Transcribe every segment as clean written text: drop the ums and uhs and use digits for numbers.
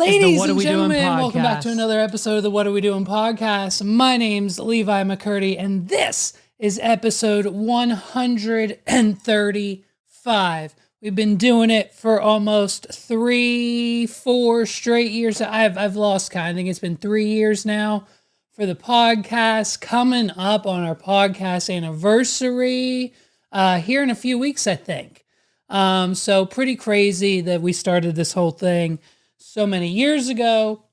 Ladies and gentlemen, welcome back to another episode of the What Are We Doing podcast. My name's Levi McCurdy, and this is episode 135. We've been doing it for almost 3-4 straight years. I've lost count. I think it's been 3 years now for the podcast. Coming up on our podcast anniversary here in a few weeks, I think. So pretty crazy that we started this whole thing so many years ago.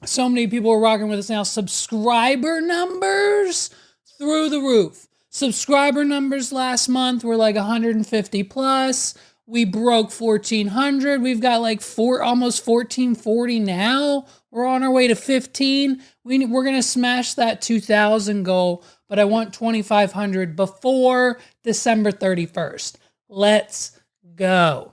So many people are rocking with us now. Subscriber numbers through the roof. Subscriber numbers last month were like 150 plus. We broke 1,400. We've got like almost 1,440 now. We're on our way to 15. We're going to smash that 2,000 goal, but I want 2,500 before December 31st. Let's go.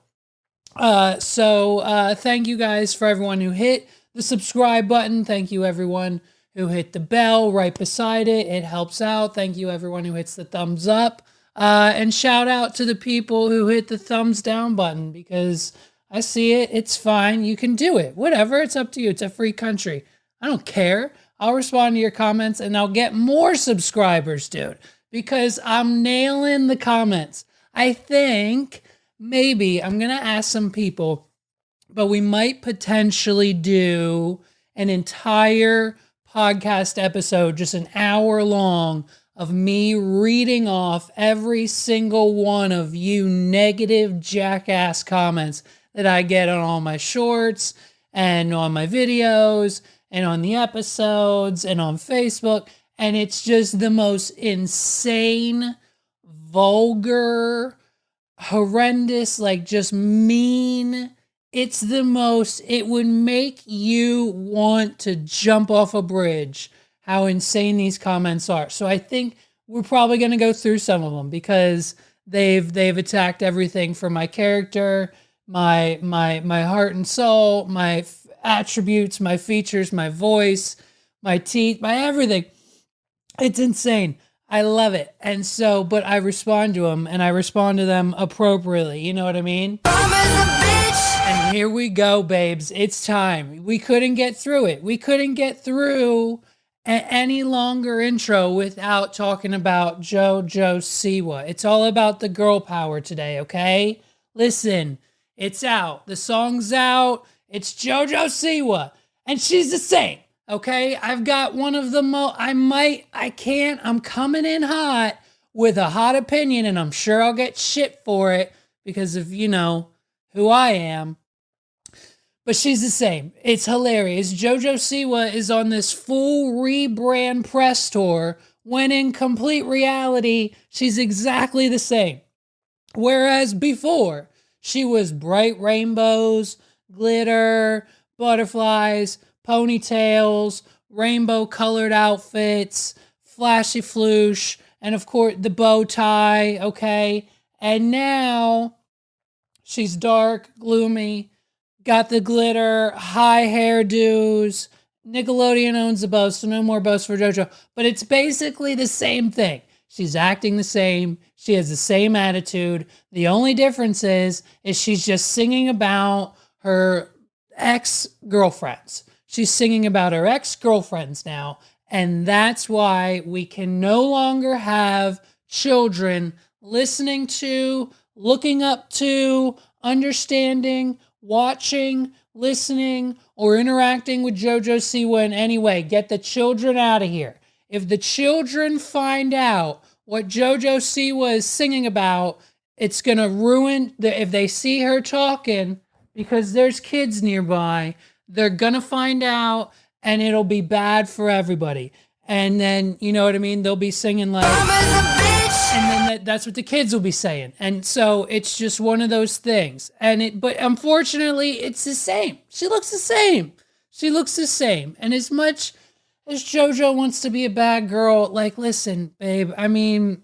So thank you guys for everyone who hit the subscribe button. Thank you everyone who hit the bell right beside it. It helps out. Thank you everyone who hits the thumbs up. And shout out to the people who hit the thumbs down button, because I see it. It's fine. You can do it. Whatever. It's up to you. It's a free country. I don't care. I'll respond to your comments and I'll get more subscribers, dude, because I'm nailing the comments. I think maybe I'm going to ask some people, but we might potentially do an entire podcast episode, just an hour long, of me reading off every single one of you negative jackass comments that I get on all my shorts and on my videos and on the episodes and on Facebook. And it's just the most insane, vulgar, horrendous, like just mean. It would make you want to jump off a bridge how insane these comments are. So I think we're probably going to go through some of them, because they've attacked everything from my character, my heart and soul, my attributes, my features, my voice, my teeth, my everything. It's insane. I love it. And so, but I respond to them, and I respond to them appropriately. You know what I mean? And here we go, babes. It's time. We couldn't get through it. We couldn't get through any longer intro without talking about JoJo Siwa. It's all about the girl power today, okay? Listen, it's out. The song's out. It's JoJo Siwa, and she's the same, okay? I've got one of the I'm coming in hot with a hot opinion, and I'm sure I'll get shit for it because of, you know, who I am. But she's the same. It's hilarious. JoJo Siwa is on this full rebrand press tour, when in complete reality, she's exactly the same. Whereas before, she was bright rainbows, glitter, butterflies, ponytails, rainbow-colored outfits, flashy floosh, and of course, the bow tie, okay? And now, she's dark, gloomy, got the glitter, high hairdos. Nickelodeon owns the bows, so no more bows for JoJo. But it's basically the same thing. She's acting the same. She has the same attitude. The only difference is she's just singing about her ex-girlfriends. She's singing about her ex-girlfriends now. And that's why we can no longer have children listening to, looking up to, understanding, watching, listening, or interacting with JoJo Siwa in any way. Get the children out of here. If the children find out what JoJo Siwa is singing about, it's going to ruin, if they see her talking, because there's kids nearby, they're going to find out, and it'll be bad for everybody. And then, you know what I mean? They'll be singing like, and then that's what the kids will be saying. And so it's just one of those things. But unfortunately, it's the same. She looks the same. She looks the same. And as much as JoJo wants to be a bad girl, like, listen, babe, I mean,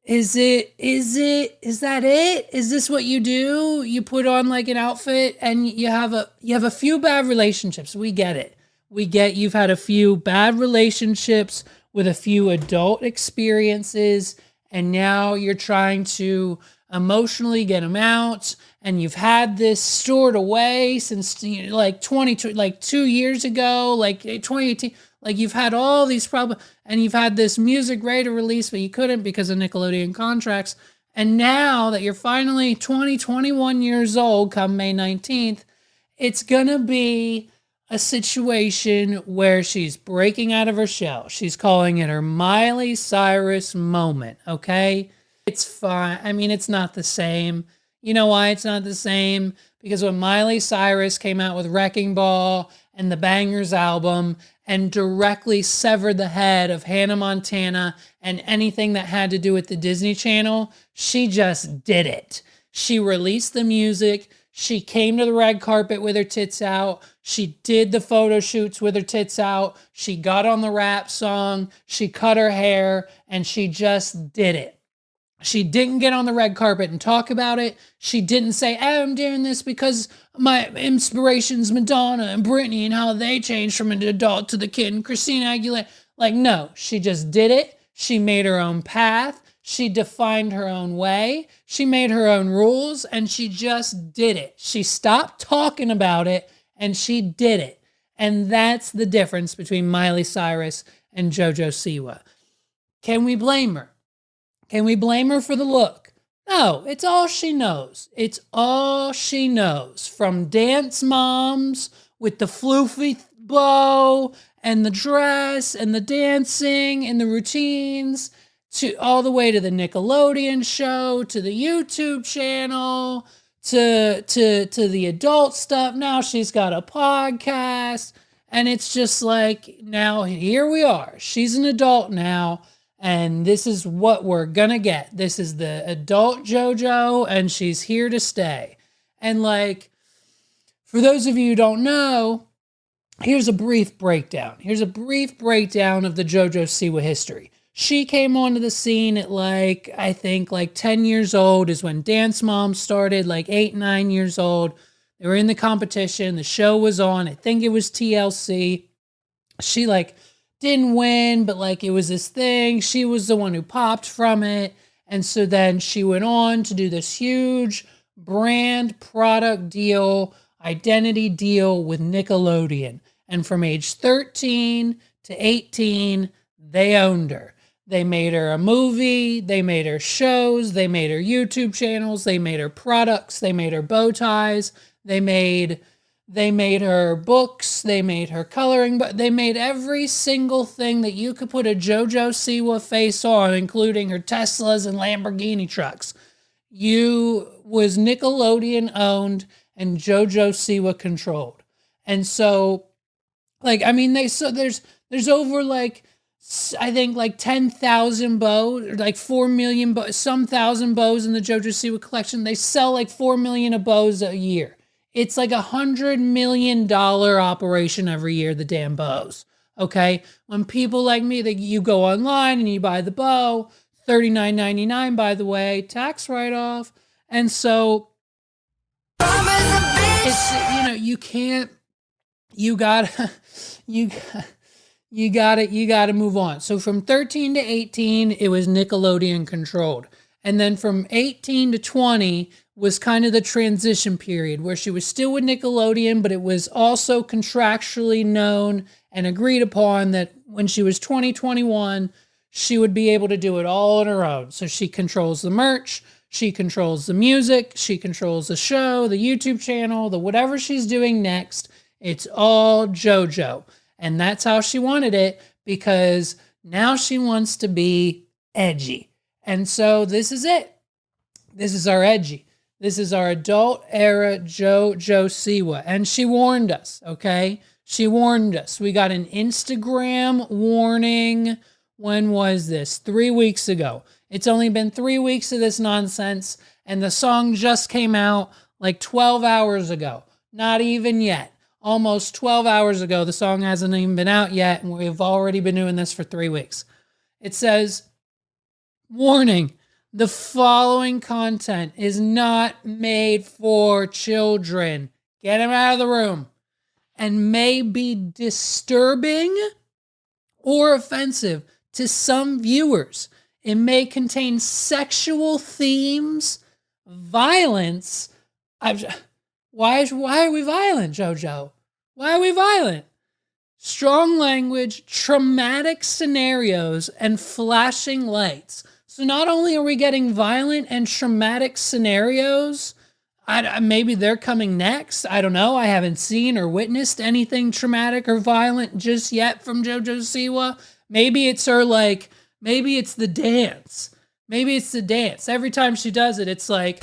is that it? Is this what you do? You put on like an outfit and you have a few bad relationships. We get it. We get you've had a few bad relationships with a few adult experiences, and now you're trying to emotionally get them out, and you've had this stored away since like 2 years ago, like 2018. Like you've had all these problems, and you've had this music ready to release, but you couldn't because of Nickelodeon contracts. And now that you're finally 21 years old, come May 19th, it's gonna be a situation where she's breaking out of her shell. She's calling it her Miley Cyrus moment, okay? It's fine. I mean, it's not the same. You know why it's not the same? Because when Miley Cyrus came out with Wrecking Ball and the Bangerz album and directly severed the head of Hannah Montana and anything that had to do with the Disney Channel, she just did it. She released the music. She came to the red carpet with her tits out. She did the photo shoots with her tits out. She got on the rap song. She cut her hair, and she just did it. She didn't get on the red carpet and talk about it. She didn't say, oh, I'm doing this because my inspiration's Madonna and Britney and how they changed from an adult to the kid and Christina Aguilera. Like, no, she just did it. She made her own path. She defined her own way. She made her own rules, and she just did it. She stopped talking about it, and she did it. And that's the difference between Miley Cyrus and JoJo Siwa. Can we blame her? Can we blame her for the look? No, it's all she knows. It's all she knows. From Dance Moms with the floofy bow and the dress and the dancing and the routines, to all the way to the Nickelodeon show, to the YouTube channel, to the adult stuff. Now she's got a podcast, and it's just like, now here we are. She's an adult now. And this is what we're gonna get. This is the adult JoJo, and she's here to stay. And like, for those of you who don't know, here's a brief breakdown. Here's a brief breakdown of the JoJo Siwa history. She came onto the scene at I think 10 years old is when Dance Moms started, 8, 9 years old. They were in the competition. The show was on. I think it was TLC. She didn't win, but it was this thing. She was the one who popped from it. And so then she went on to do this huge brand product deal, identity deal with Nickelodeon. And from age 13 to 18, they owned her. They made her a movie. They made her shows. They made her YouTube channels. They made her products. They made her bow ties. They made her books, they made her coloring, but they made every single thing that you could put a JoJo Siwa face on, including her Teslas and Lamborghini trucks. Was Nickelodeon owned and JoJo Siwa controlled. And so, there's over I think 10,000 bows, 4 million bows, some thousand bows in the JoJo Siwa collection. They sell 4 million of bows a year. It's $100 million operation every year, the damn bows, okay? When people like me, you go online and you buy the bow, $39.99, by the way, tax write-off. And so, it's, you gotta move on. So from 13 to 18, it was Nickelodeon controlled. And then from 18 to 20 was kind of the transition period where she was still with Nickelodeon, but it was also contractually known and agreed upon that when she was 21, she would be able to do it all on her own. So she controls the merch, she controls the music, she controls the show, the YouTube channel, the whatever she's doing next. It's all JoJo. And that's how she wanted it, because now she wants to be edgy. And so this is it. This is our edgy. This is our adult era JoJo Siwa. And she warned us, okay? She warned us. We got an Instagram warning. When was this? 3 weeks ago. It's only been 3 weeks of this nonsense. And the song just came out 12 hours ago. Not even yet. Almost 12 hours ago. The song hasn't even been out yet. And we've already been doing this for 3 weeks. It says, warning. The following content is not made for children. Get them out of the room. And may be disturbing or offensive to some viewers. It may contain sexual themes, Violence. Why are we violent, JoJo? Why are we violent? Strong language, traumatic scenarios, and flashing lights. So not only are we getting violent and traumatic scenarios, maybe they're coming next. I don't know. I haven't seen or witnessed anything traumatic or violent just yet from JoJo Siwa. Maybe it's maybe it's the dance. Maybe it's the dance. Every time she does it, it's like,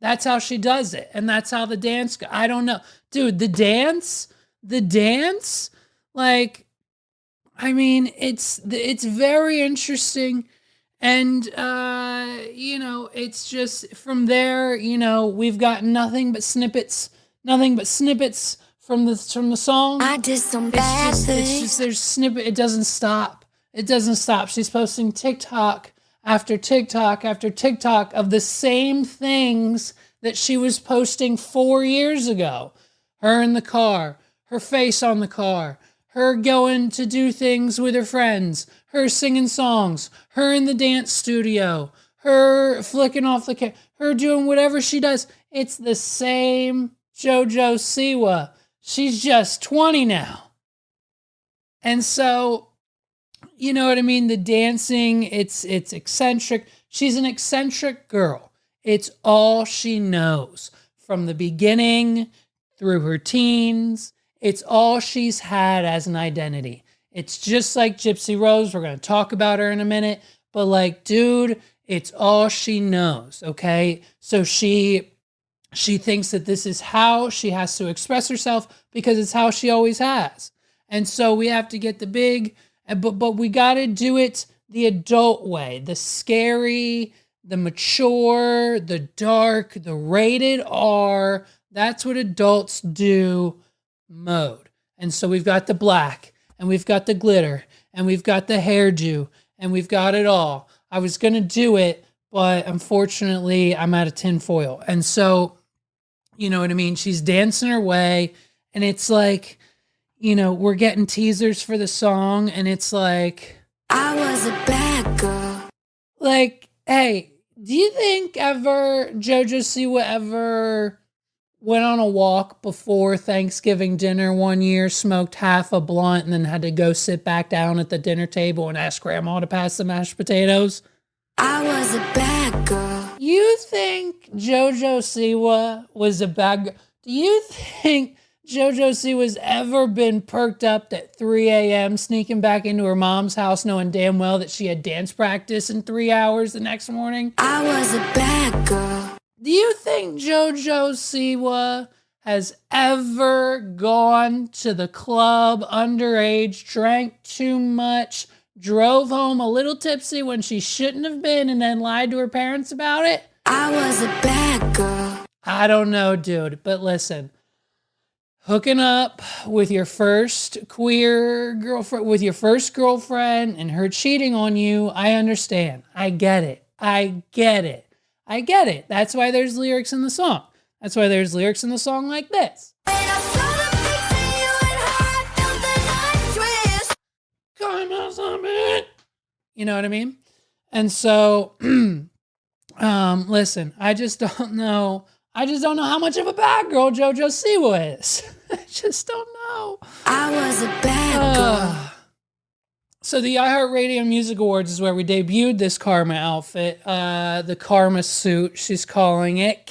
that's how she does it. And that's how the dance goes. I don't know. Dude, the dance, like, I mean, it's very interesting. And, it's just from there, we've got nothing but snippets from the song. I did some bad things. It's just, there's snippet. It doesn't stop. She's posting TikTok after TikTok after TikTok of the same things that she was posting 4 years ago. Her in the car, her face on the car, her going to do things with her friends, her singing songs, her in the dance studio, her flicking off the camera, her doing whatever she does. It's the same JoJo Siwa. She's just 20 now. And so, you know what I mean? The dancing, it's eccentric. She's an eccentric girl. It's all she knows. From the beginning through her teens, it's all she's had as an identity. It's just like Gypsy Rose. We're going to talk about her in a minute. But like, dude, it's all she knows, okay? So she thinks that this is how she has to express herself because it's how she always has. And so we have to get the big, but we got to do it the adult way, the scary, the mature, the dark, the rated R. That's what adults do mode. And so we've got the black, and we've got the glitter, and we've got the hairdo, and we've got it all. I was going to do it, but unfortunately I'm out of tinfoil. And so, you know what I mean? She's dancing her way, and it's like, we're getting teasers for the song, and it's like, I was a bad girl. Like, hey, do you think JoJo Siwa ever went on a walk before Thanksgiving dinner one year, smoked half a blunt, and then had to go sit back down at the dinner table and ask Grandma to pass the mashed potatoes? I was a bad girl. You think JoJo Siwa was a bad girl? Do you think JoJo Siwa's ever been perked up at 3 a.m., sneaking back into her mom's house, knowing damn well that she had dance practice in 3 hours the next morning? I was a bad girl. Do you think JoJo Siwa has ever gone to the club underage, drank too much, drove home a little tipsy when she shouldn't have been, and then lied to her parents about it? I was a bad girl. I don't know, dude, but listen. Hooking up with your first queer girlfriend, with your first girlfriend, and her cheating on you, I understand. I get it. That's why there's lyrics in the song. That's why there's lyrics in the song like this. You know what I mean? And so, listen, I just don't know how much of a bad girl JoJo Siwa is. I just don't know. I was a bad girl. So the iHeartRadio Music Awards is where we debuted this Karma outfit. The Karma suit, she's calling it.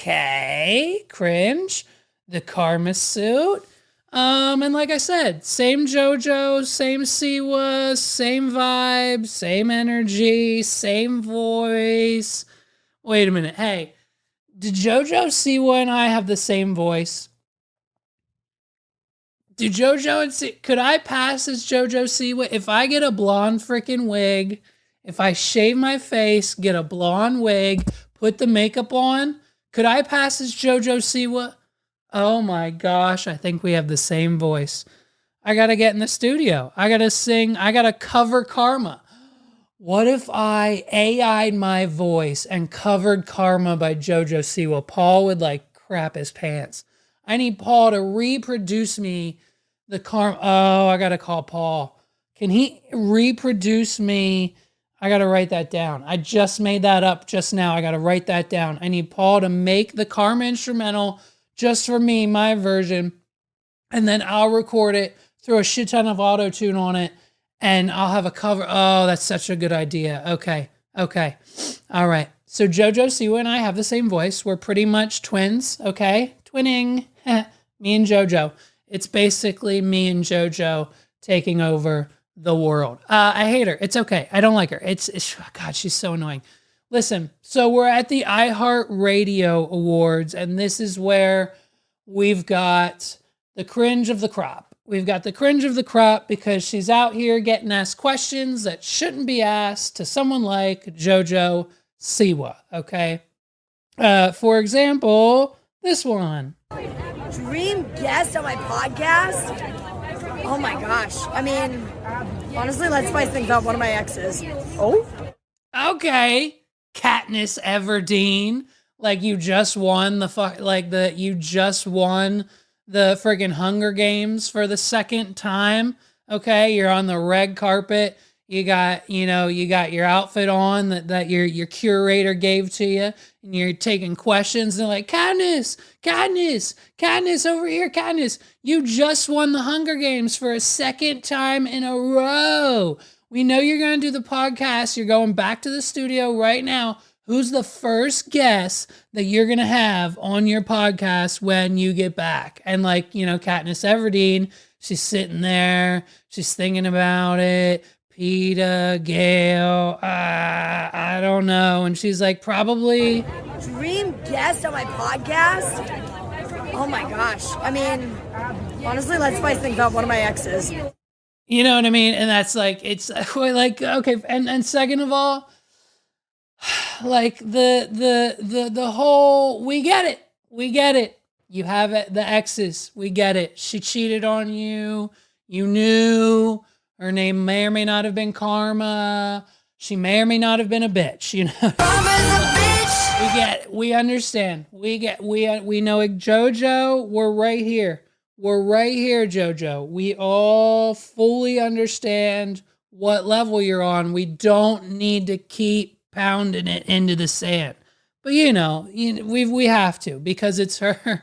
Cringe. The Karma suit. And like I said, same JoJo, same Siwa, same vibe, same energy, same voice. Wait a minute. Hey, did JoJo Siwa and I have the same voice? Do JoJo and Siwa, could I pass as JoJo Siwa? If I get a blonde freaking wig, if I shave my face, get a blonde wig, put the makeup on, could I pass as JoJo Siwa? Oh my gosh, I think we have the same voice. I gotta get in the studio. I gotta sing, I gotta cover Karma. What if I AI'd my voice and covered Karma by JoJo Siwa? Paul would crap his pants. I need Paul to reproduce me the Karma. Oh, I gotta call Paul. Can he reproduce me? I got to write that down. I just made that up just now. I got to write that down. I need Paul to make the Karma instrumental just for me, my version. And then I'll record it, throw a shit ton of auto-tune on it, and I'll have a cover. Oh, that's such a good idea. Okay. All right. So JoJo Siwa and I have the same voice. We're pretty much twins. Okay. Twinning. Me and JoJo. It's basically me and JoJo taking over the world. I hate her. It's okay. I don't like her. It's God, she's so annoying. Listen, so we're at the iHeartRadio Awards, and this is where we've got the cringe of the crop. We've got the cringe of the crop because she's out here getting asked questions that shouldn't be asked to someone like JoJo Siwa, okay? For example, this one. Dream guest on my podcast? Oh my gosh. I mean, honestly, let's spice things up. One of my exes. Oh? Okay. Katniss Everdeen. Like you just won the friggin' Hunger Games for the second time. Okay, you're on the red carpet. You got your outfit on that your curator gave to you, and you're taking questions. And they're like, Katniss, over here, Katniss. You just won the Hunger Games for a second time in a row. We know you're going to do the podcast. You're going back to the studio right now. Who's the first guest that you're going to have on your podcast when you get back? And Katniss Everdeen, she's sitting there. She's thinking about it. PETA, Gail, I don't know. And she's like, probably. Dream guest on my podcast? Oh my gosh. I mean, honestly, let's spice things up. One of my exes. You know what I mean? And that's it's like, okay. And second of all, like the whole, we get it. You have it, the exes, we get it. She cheated on you. You knew. Her name may or may not have been Karma. She may or may not have been a bitch, you know. Karma's a bitch. We get it. We understand. We know it. JoJo, we're right here. We're right here, JoJo. We all fully understand what level you're on. We don't need to keep pounding it into the sand. But we have to, because it's her time.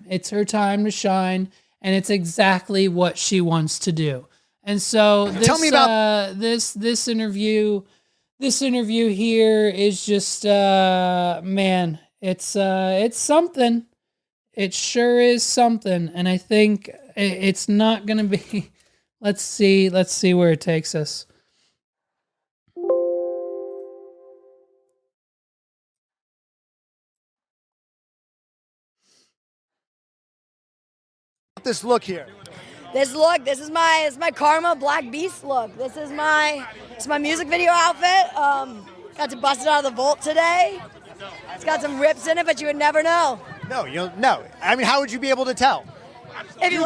It's her time to shine, and it's exactly what she wants to do. And so Tell me about this interview. This interview here is just man, it's something. It sure is something, and I think it's not going to be. Let's see where it takes us. This look here. This is my Karma Black Beast look. This is my music video outfit. Got to bust it out of the vault today. It's got some rips in it, but you would never know. No, you don't know. I mean, how would you be able to tell? If you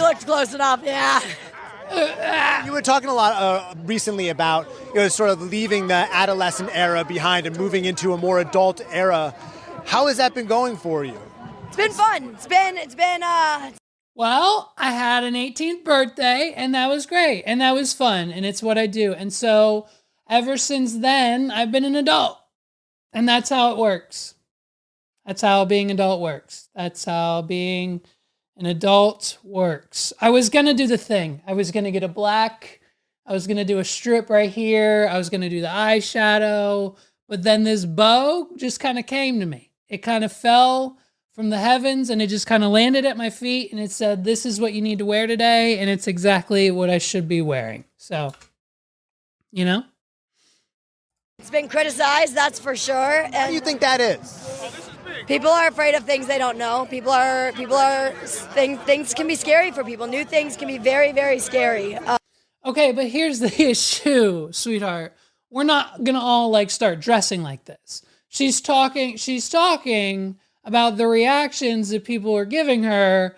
looked close enough, yeah. You were talking a lot recently about sort of leaving the adolescent era behind and moving into a more adult era. How has that been going for you? It's been fun. It's been. Well, I had an 18th birthday, and that was great, and that was fun, and it's what I do. And so ever since then, I've been an adult, and that's how it works. That's how being adult works. That's how being an adult works. I was going to do the thing. I was going to get a black. I was going to do a strip right here. I was going to do the eyeshadow. But then this bow just kind of came to me. It kind of fell from the heavens, and it just kind of landed at my feet, and it said, this is what you need to wear today, and it's exactly what I should be wearing. So, It's been criticized, that's for sure. And How do you think that is? people are afraid of things they don't know. Things can be scary for people. New things can be very, very scary. Okay, but here's the issue, sweetheart. We're not going to all start dressing like this. She's talking about the reactions that people are giving her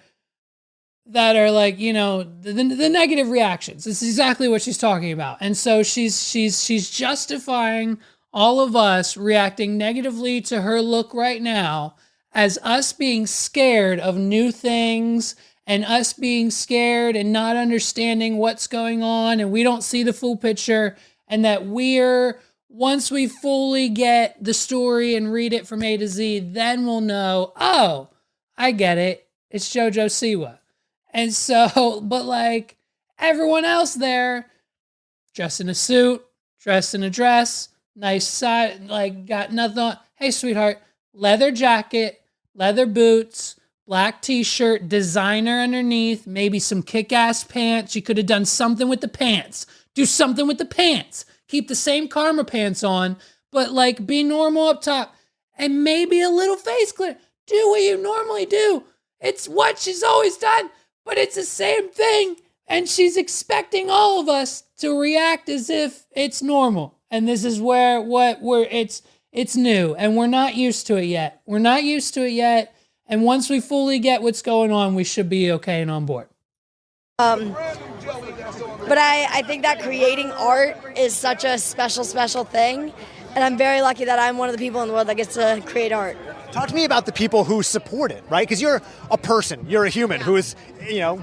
that are the negative reactions. This is exactly what she's talking about. And so she's justifying all of us reacting negatively to her look right now as us being scared of new things and us being scared and not understanding what's going on, and we don't see the full picture, and that once we fully get the story and read it from A to Z, then we'll know, oh, I get it. It's JoJo Siwa. And so, but like everyone else there, dressed in a suit, dressed in a dress, nice side, like got nothing on. Hey, sweetheart, leather jacket, leather boots, black t-shirt, designer underneath, maybe some kick-ass pants. You could have done something with the pants. Do something with the pants. Keep the same Karma pants on, but like be normal up top and maybe a little face clear. Do what you normally do. It's what she's always done, but it's the same thing. And she's expecting all of us to react as if it's normal. And this is where it's new and we're not used to it yet. We're not used to it yet. And once we fully get what's going on, we should be okay and on board. But I think that creating art is such a special, special thing. And I'm very lucky that I'm one of the people in the world that gets to create art. Talk to me about the people who support it, right? Because you're a person, you're a human who is,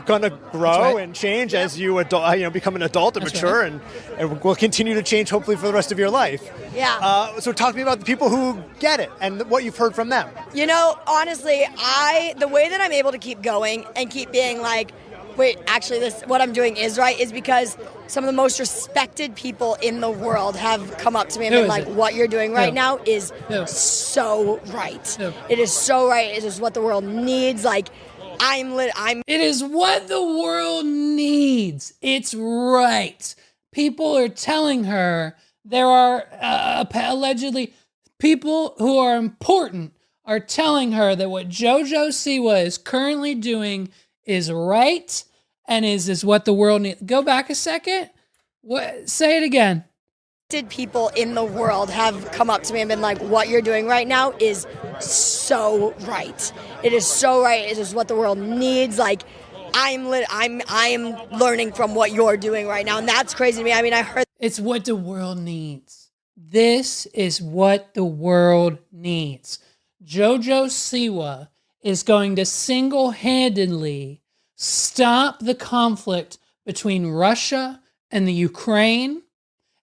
going to grow and change as you become an adult and mature, and will continue to change hopefully for the rest of your life. Yeah. So talk to me about the people who get it and what you've heard from them. Honestly, the way that I'm able to keep going and keep being like, wait, actually, what I'm doing is right, is because some of the most respected people in the world have come up to me and been like, what you're doing right now is so right. It is so right. It is what the world needs. Like, It is what the world needs. It's right. People are telling her there are allegedly people who are important are telling her that what JoJo Siwa is currently doing is right and is what the world needs. Go back a second. What? Say it again. Did people in the world have come up to me and been like, what you're doing right now is so right. It is so right. It is what the world needs. Like, I am learning from what you're doing right now. And that's crazy to me. I mean, I heard. It's what the world needs. This is what the world needs. JoJo Siwa is going to single-handedly stop the conflict between Russia and the Ukraine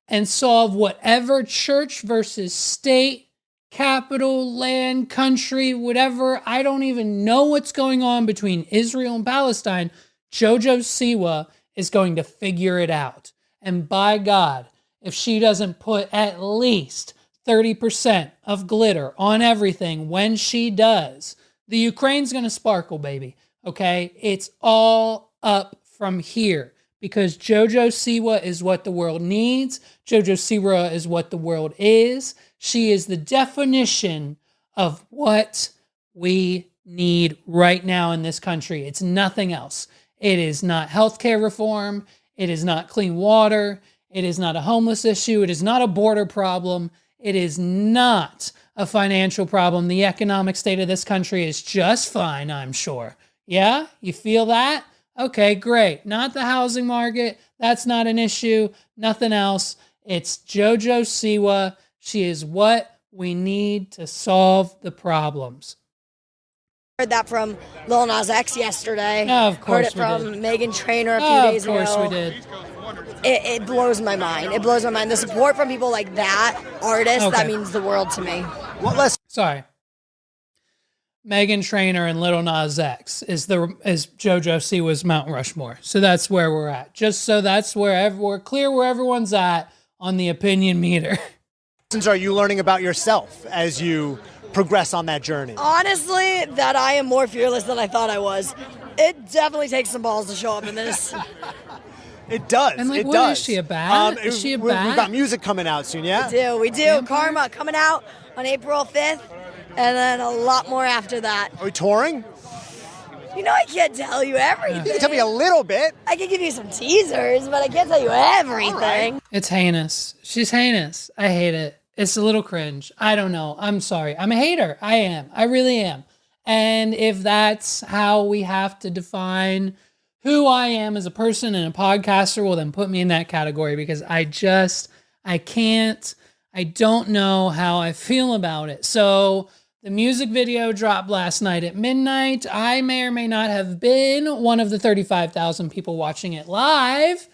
and solve whatever church versus state, capital, land, country, whatever. I don't even know what's going on between Israel and Palestine. JoJo Siwa is going to figure it out. And by God, if she doesn't put at least 30% of glitter on everything when she does, the Ukraine's going to sparkle, baby. Okay? It's all up from here because JoJo Siwa is what the world needs. JoJo Siwa is what the world is. She is the definition of what we need right now in this country. It's nothing else. It is not healthcare reform. It is not clean water. It is not a homeless issue. It is not a border problem. It is not a financial problem. The economic state of this country is just fine, I'm sure. Yeah? You feel that? Okay, great. Not the housing market. That's not an issue. Nothing else. It's JoJo Siwa. She is what we need to solve the problems. Heard that from Lil Nas X yesterday. Oh, of course Heard it we from did. Meghan Trainor a few days ago. Of course we did. It blows my mind. It blows my mind. The support from people like that, artists, Okay. that means the world to me. Sorry. Meghan Trainor and Lil Nas X is JoJo Siwa's Mount Rushmore. So that's where we're at. Just so that's where we're clear where everyone's at on the opinion meter. Lessons are you learning about yourself as you progress on that journey? Honestly, that I am more fearless than I thought I was. It definitely takes some balls to show up in this. It does. And like, it what does. is she, a bat? Is she a bat? We've got music coming out soon, yeah? We do. Vampire? Karma coming out on April 5th, and then a lot more after that. Are we touring? I can't tell you everything. You can tell me a little bit. I can give you some teasers, but I can't tell you everything. Right. It's heinous. She's heinous. I hate it. It's a little cringe. I don't know. I'm sorry. I'm a hater. I am. I really am. And if that's how we have to define who I am as a person and a podcaster, well, then put me in that category because I don't know how I feel about it. So The music video dropped last night at midnight. I may or may not have been one of the 35,000 people watching it live.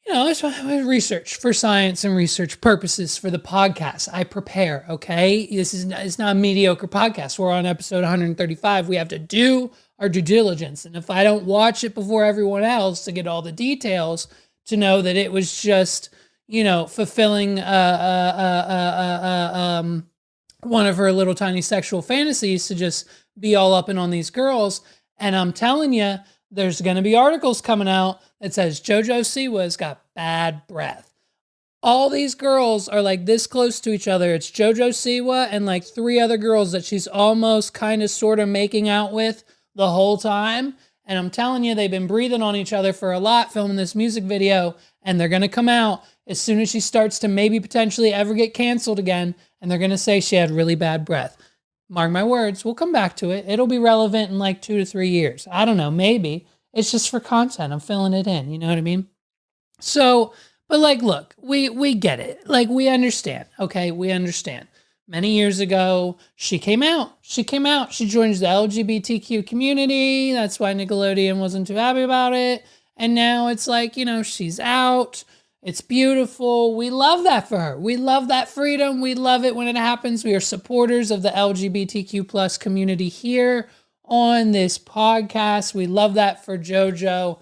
You know, it's research for science and research purposes for the podcast. I prepare, okay? It's not a mediocre podcast. We're on episode 135. We have to do our due diligence. And if I don't watch it before everyone else to get all the details, to know that it was just, you know, fulfilling one of her little tiny sexual fantasies to just be all up and on these girls. And I'm telling you, there's going to be articles coming out that says JoJo Siwa's got bad breath. All these girls are like this close to each other. It's JoJo Siwa and like 3 other girls that she's almost kind of sort of making out with the whole time. And I'm telling you, they've been breathing on each other for a lot filming this music video, and they're going to come out as soon as she starts to maybe potentially ever get canceled again, and they're going to say she had really bad breath. Mark my words, we'll come back to it. It'll be relevant in like 2 to 3 years. I don't know, maybe. It's just for content. I'm filling it in. You know what I mean? So, but like, look, we get it. Like, we understand. Okay, we understand. Many years ago, she came out. She joined the LGBTQ community. That's why Nickelodeon wasn't too happy about it. And now it's like, you know, she's out. It's beautiful. We love that for her. We love that freedom. We love it when it happens. We are supporters of the LGBTQ plus community here on this podcast. We love that for JoJo.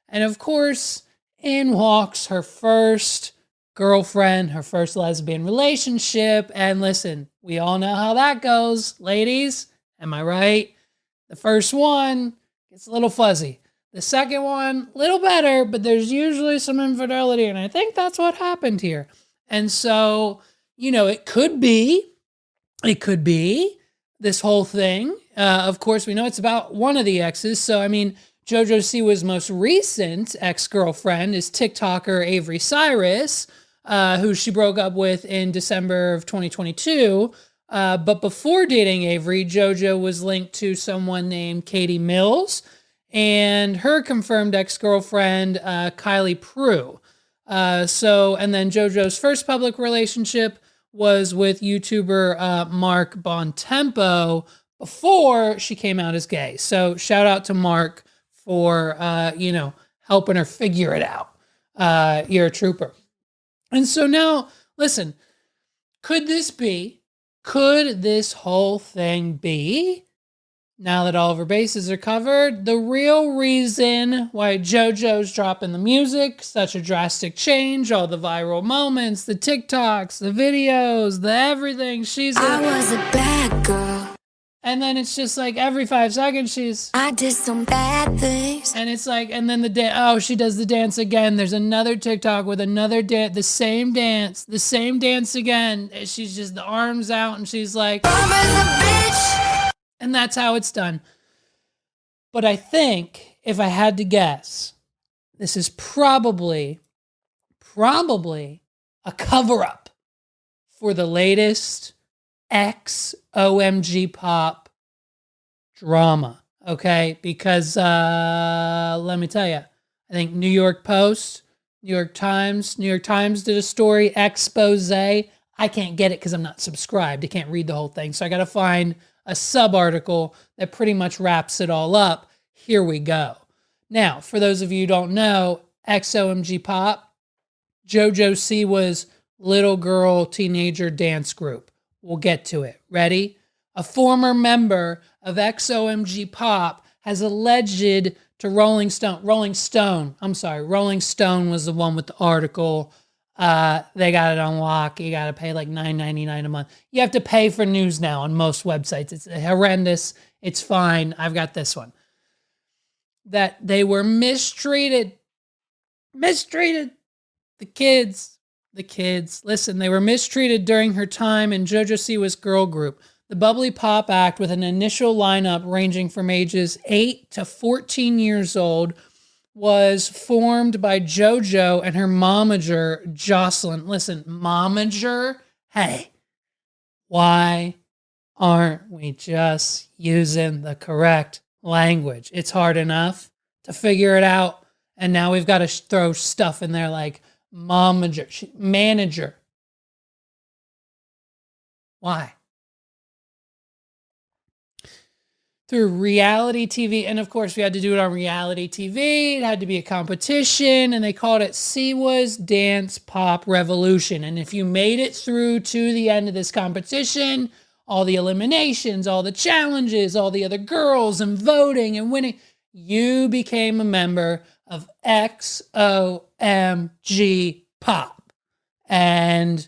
And of course, in walks her first girlfriend, her first lesbian relationship. And listen, we all know how that goes, ladies. Am I right? The first one gets a little fuzzy. The second one, a little better, but there's usually some infidelity, and I think that's what happened here. And so, you know, it could be this whole thing. Of course, we know it's about one of the exes. So, I mean, JoJo Siwa's most recent ex-girlfriend is TikToker Avery Cyrus, who she broke up with in December of 2022. But before dating Avery, JoJo was linked to someone named Katie Mills, and her confirmed ex-girlfriend, Kylie Prue. And then JoJo's first public relationship was with YouTuber Mark Bontempo before she came out as gay. So shout out to Mark for, helping her figure it out. You're a trooper. And so now, listen, could this whole thing be, now that all of her bases are covered, the real reason why JoJo's dropping the music, such a drastic change, all the viral moments, the TikToks, the videos, the everything, I was a bad girl. And then it's just like every 5 seconds I did some bad things. and it's like, and then she does the dance again. There's another TikTok with another dance, the same dance again. She's just the arms out and she's like, Mama's a bitch. and that's how it's done. But I think, if I had to guess, this is probably a cover-up for the latest OMG pop drama, okay? Because let me tell you, I think New York Times did a story expose. I can't get it because I'm not subscribed. I can't read the whole thing, so I got to find a sub-article that pretty much wraps it all up. Here we go. Now, for those of you who don't know, OMG pop, JoJo Siwa's little girl teenager dance group. We'll get to it. Ready? A former member of OMG Pop has alleged to Rolling Stone was the one with the article. They got it on lock. You got to pay like $9.99 a month. You have to pay for news now on most websites. It's horrendous. It's fine. I've got this one. That they were mistreated. The kids. Listen, they were mistreated during her time in JoJo Siwa's girl group. The bubbly pop act, with an initial lineup ranging from ages 8 to 14 years old, was formed by JoJo and her momager, Jocelyn. Listen, momager? Hey, why aren't we just using the correct language? It's hard enough to figure it out, and now we've got to throw stuff in there like momager, manager. Why? through reality TV. And of course, we had to do it on reality TV. It had to be a competition, and they called it Siwa's Dance Pop Revolution. And if you made it through to the end of this competition, all the eliminations, all the challenges, all the other girls and voting and winning, you became a member of XOMG Pop. And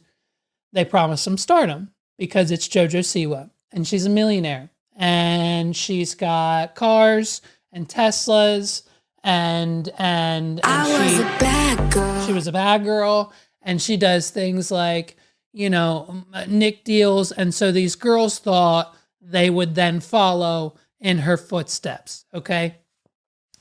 they promised some stardom because it's JoJo Siwa and she's a millionaire and she's got cars and Teslas and I was a bad girl. she was a bad girl, and she does things like, you know, Nick deals. And so these girls thought they would then follow in her footsteps. Okay.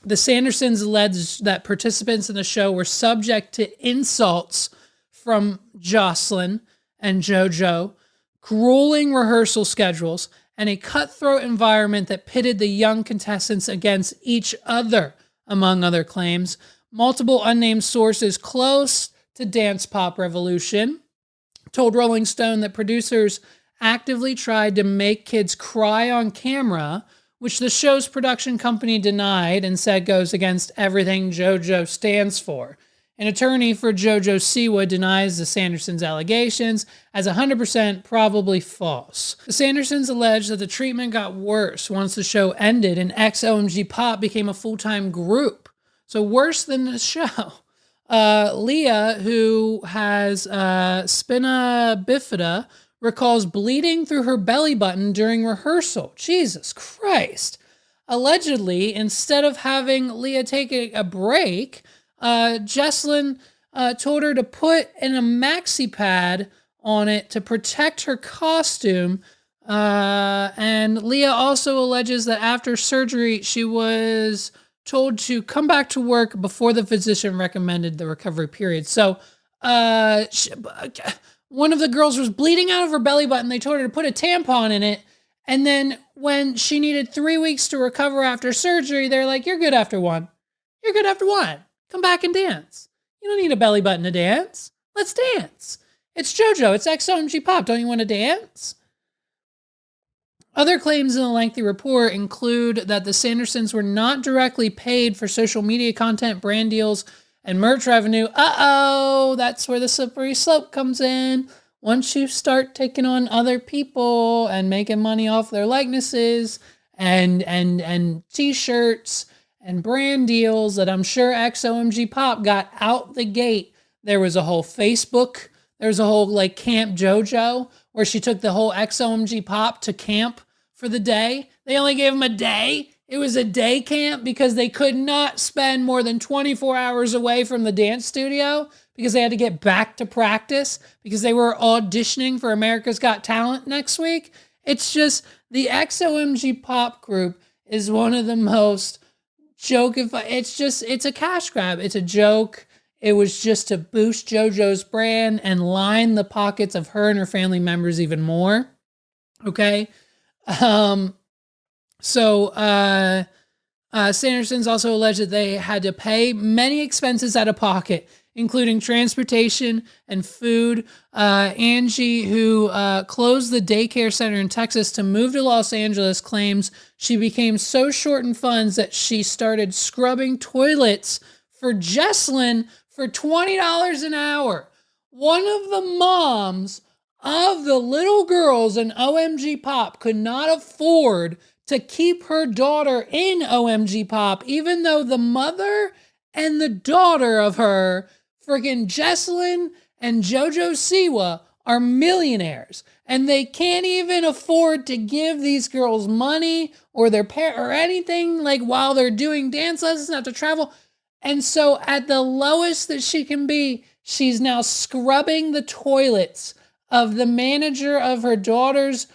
The Sandersons alleged that participants in the show were subject to insults from Jocelyn and JoJo, grueling rehearsal schedules, and a cutthroat environment that pitted the young contestants against each other, among other claims. Multiple unnamed sources close to Dance Pop Revolution told Rolling Stone that producers actively tried to make kids cry on camera, which the show's production company denied and said goes against everything JoJo stands for. An attorney for JoJo Siwa denies the Sandersons' allegations as 100% probably false. The Sandersons allege that the treatment got worse once the show ended and XOMG Pop became a full-time group. So worse than the show. Leah, who has spina bifida, recalls bleeding through her belly button during rehearsal. Jesus Christ. Allegedly, instead of having Leah take a break, Jesslyn told her to put in a maxi pad on it to protect her costume. And Leah also alleges that after surgery, she was told to come back to work before the physician recommended the recovery period. So one of the girls was bleeding out of her belly button. They told her to put a tampon in it. And then when she needed 3 weeks to recover after surgery, they're like, you're good after one. You're good after one. Come back and dance. You don't need a belly button to dance. Let's dance. It's JoJo. It's XOMG Pop. Don't you want to dance? Other claims in the lengthy report include that the Sandersons were not directly paid for social media content, brand deals, and merch revenue. Uh-oh, that's where the slippery slope comes in. Once you start taking on other people and making money off their likenesses and t-shirts and brand deals that I'm sure XOMG Pop got out the gate. There was a whole Facebook. There was a whole like Camp JoJo where she took the whole XOMG Pop to camp for the day. They only gave them a day. It was a day camp because they could not spend more than 24 hours away from the dance studio because they had to get back to practice because they were auditioning for America's Got Talent next week. It's just the XOMG Pop group is one of the most it's a cash grab. It's a joke. It was just to boost JoJo's brand and line the pockets of her and her family members even more. Okay. Sandersons also alleged that they had to pay many expenses out of pocket, including transportation and food. Angie, who closed the daycare center in Texas to move to Los Angeles, claims she became so short in funds that she started scrubbing toilets for Jesslyn for $20 an hour. One of the moms of the little girls in OMG Pop could not afford to keep her daughter in OMG Pop, even though the mother and the daughter of her, friggin' Jesslyn and JoJo Siwa, are millionaires. And they can't even afford to give these girls money or their or anything like while they're doing dance lessons, have to travel. And so at the lowest that she can be, she's now scrubbing the toilets of the manager of her daughter's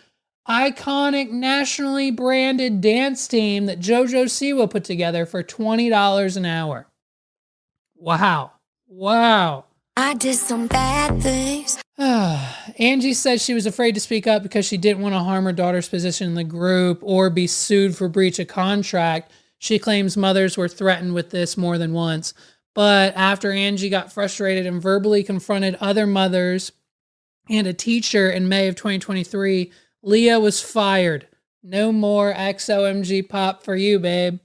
iconic nationally branded dance team that JoJo Siwa put together for $20 an hour. Wow. I did some bad things. Angie says she was afraid to speak up because she didn't want to harm her daughter's position in the group or be sued for breach of contract. She claims mothers were threatened with this more than once. But after Angie got frustrated and verbally confronted other mothers and a teacher in May of 2023, Leah was fired No more XOMG pop for you, babe.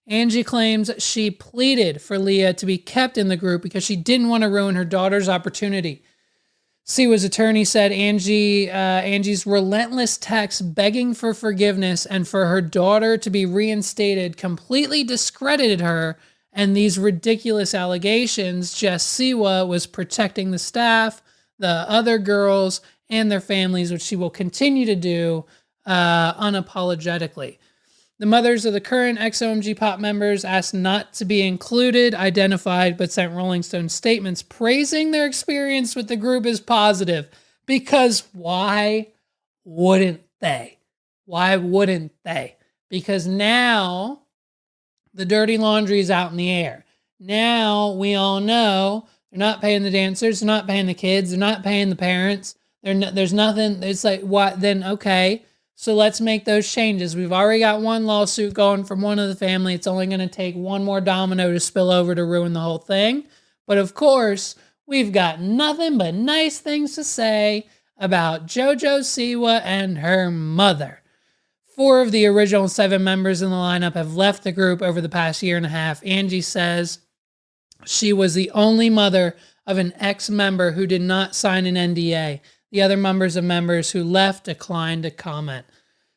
Angie claims she pleaded for Leah to be kept in the group because she didn't want to ruin her daughter's opportunity. Siwa's attorney said Angie's relentless text begging for forgiveness and for her daughter to be reinstated completely discredited her, and these ridiculous allegations. Jess Siwa was protecting the staff, the other girls, and their families, which she will continue to do unapologetically. The mothers of the current XOMG Pop members asked not to be included, identified, but sent Rolling Stone statements praising their experience with the group as positive. Because why wouldn't they? Why wouldn't they? Because now the dirty laundry is out in the air. Now we all know they're not paying the dancers, they're not paying the kids, they're not paying the parents. There's nothing. It's like, what? Then, okay. So let's make those changes. We've already got one lawsuit going from one of the family. It's only going to take one more domino to spill over to ruin the whole thing. But of course, we've got nothing but nice things to say about JoJo Siwa and her mother. 4 of the original 7 members in the lineup have left the group over the past year and a half. Angie says she was the only mother of an ex-member who did not sign an NDA. The other members who left declined to comment.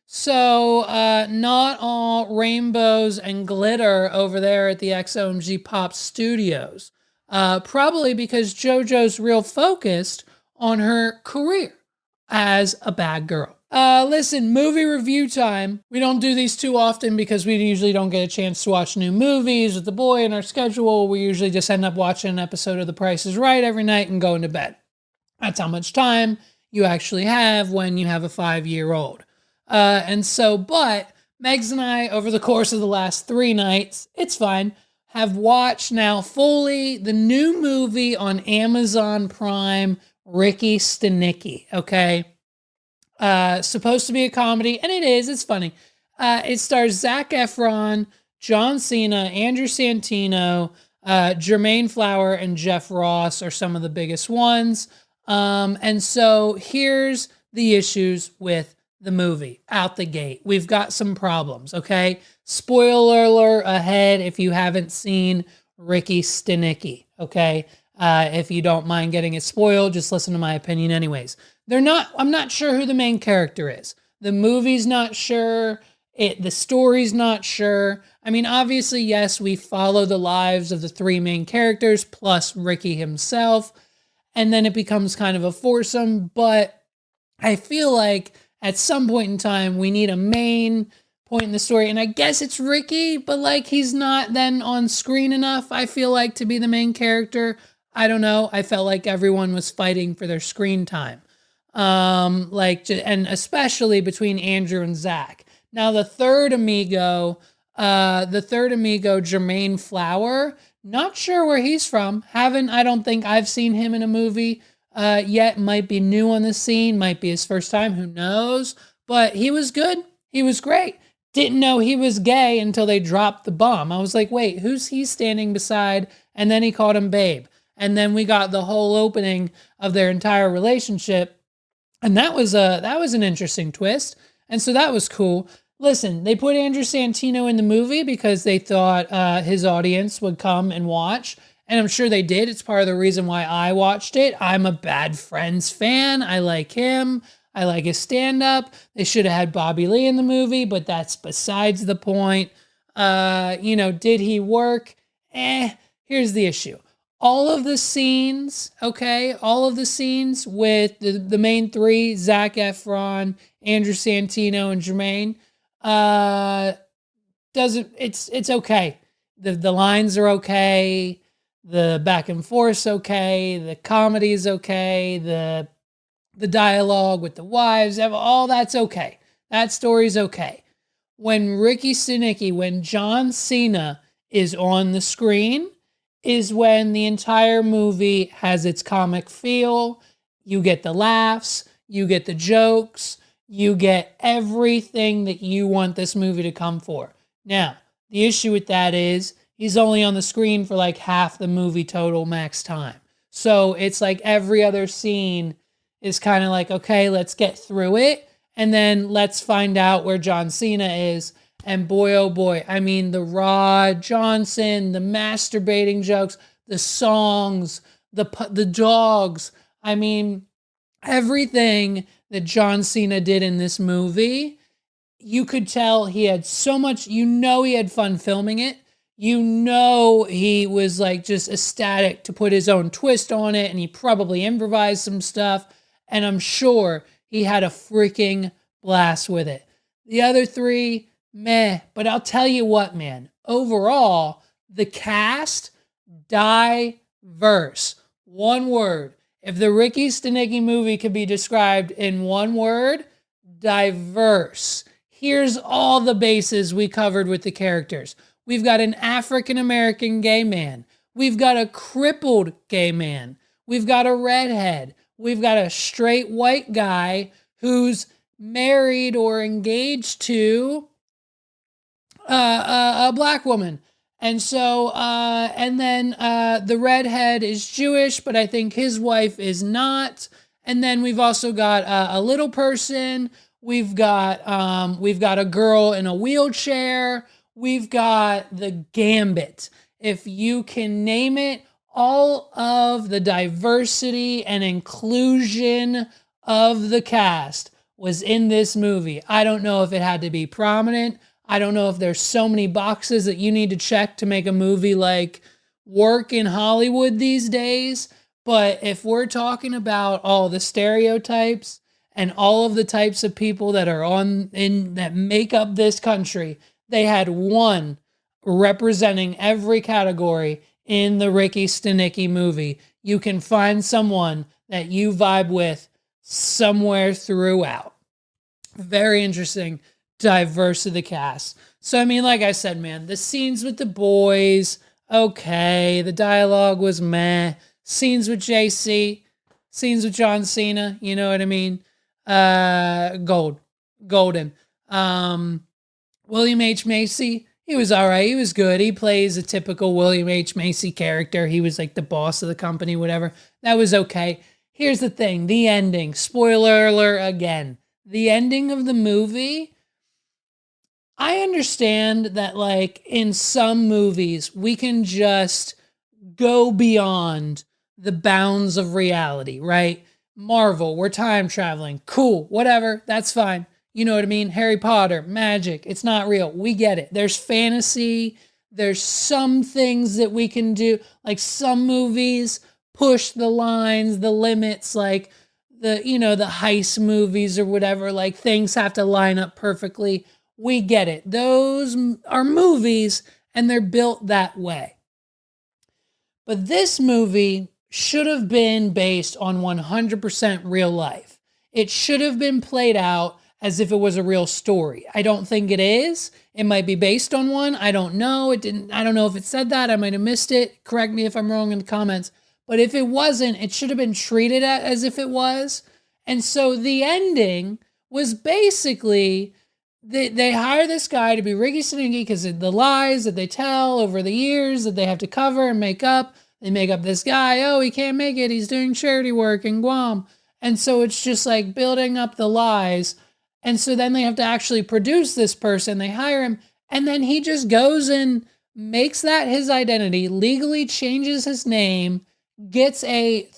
So not all rainbows and glitter over there at the XOMG Pop Studios. Probably because JoJo's real focused on her career as a bad girl. Listen, movie review time. We don't do these too often because we usually don't get a chance to watch new movies with the boy in our schedule. We usually just end up watching an episode of The Price is Right every night and going to bed. That's how much time you actually have when you have a 5-year-old. But Megs and I, over the course of the last 3 nights, it's fine, have watched now fully the new movie on Amazon Prime, Ricky Stenicki, okay? Supposed to be a comedy, and it is, it's funny. It stars Zac Efron, John Cena, Andrew Santino, Jermaine Flower, and Jeff Ross are some of the biggest ones. And so here's the issues with the movie out the gate. We've got some problems, okay? Spoiler alert ahead if you haven't seen Ricky Stenicki, okay? If you don't mind getting it spoiled, just listen to my opinion anyways. I'm not sure who the main character is. The movie's not sure. The story's not sure. I mean, obviously, yes, we follow the lives of the 3 main characters plus Ricky himself. And then it becomes kind of a foursome, but I feel like at some point in time, we need a main point in the story. And I guess it's Ricky, but like he's not then on screen enough, I feel like, to be the main character. I don't know. I felt like everyone was fighting for their screen time. And especially between Andrew and Zach. Now, the third amigo, Jermaine Flower, not sure where he's from. I don't think I've seen him in a movie yet. Might be new on the scene. Might be his first time. Who knows? But he was good. He was great. Didn't know he was gay until they dropped the bomb. I was like, wait, who's he standing beside? And then he called him babe. And then we got the whole opening of their entire relationship. And that was an interesting twist. And so that was cool. Listen, they put Andrew Santino in the movie because they thought his audience would come and watch. And I'm sure they did. It's part of the reason why I watched it. I'm a Bad Friends fan. I like him. I like his stand-up. They should have had Bobby Lee in the movie, but that's besides the point. Did he work? Here's the issue. All of the scenes with the main 3, Zac Efron, Andrew Santino, and Jermaine, it's okay. The lines are okay. The back and forth's okay. The comedy's okay. The dialogue with the wives, all that's okay. That story's okay. When Ricky Stenicki, when John Cena is on the screen, is when the entire movie has its comic feel. You get the laughs, you get the jokes, you get everything that you want this movie to come for. Now, the issue with that is he's only on the screen for like half the movie total max time. So it's like every other scene is kind of like, okay, let's get through it. And then let's find out where John Cena is. And boy, oh boy, I mean, the Rod Johnson, the masturbating jokes, the songs, the dogs. I mean, everything that John Cena did in this movie, you could tell he had so much, he had fun filming it. He was like just ecstatic to put his own twist on it, and he probably improvised some stuff. And I'm sure he had a freaking blast with it. The other three, meh. But I'll tell you what, man. Overall, the cast, diverse. One word. If the Ricky Stenicki movie could be described in one word, diverse. Here's all the bases we covered with the characters. We've got an African-American gay man. We've got a crippled gay man. We've got a redhead. We've got a straight white guy who's married or engaged to a black woman. And so, and then the redhead is Jewish, but I think his wife is not. And then we've also got a little person. We've got a girl in a wheelchair. We've got the gambit. If you can name it, all of the diversity and inclusion of the cast was in this movie. I don't know if it had to be prominent. I don't know if there's so many boxes that you need to check to make a movie like work in Hollywood these days. But if we're talking about all the stereotypes and all of the types of people that are that make up this country, they had one representing every category in the Ricky Stenicki movie. You can find someone that you vibe with somewhere throughout. Very interesting, diverse of the cast. So, I mean, like I said, man, the scenes with the boys, okay. The dialogue was meh. Scenes with JC, scenes with John Cena, you know what I mean? Golden. William H. Macy, he was all right. He was good. He plays a typical William H. Macy character. He was like the boss of the company, whatever. That was okay. Here's the thing. The ending. Spoiler alert again. The ending of the movie, I understand that like in some movies, we can just go beyond the bounds of reality, right? Marvel, we're time traveling. Cool, whatever. That's fine. You know what I mean? Harry Potter, magic, it's not real. We get it. There's fantasy. There's some things that we can do. Like some movies push the lines, the limits, like the heist movies or whatever. Like things have to line up perfectly. We get it. Those are movies and they're built that way. But this movie should have been based on 100% real life. It should have been played out as if it was a real story. I don't think it is. It might be based on one. I don't know. I don't know if it said that. I might have missed it. Correct me if I'm wrong in the comments. But if it wasn't, it should have been treated as if it was. And so the ending was basically they hire this guy to be Ricky Stenicki because of the lies that they tell over the years that they have to cover and make up. They make up this guy. Oh, he can't make it. He's doing charity work in Guam. And so it's just like building up the lies. And so then they have to actually produce this person. They hire him. And then he just goes and makes that his identity, legally changes his name, gets a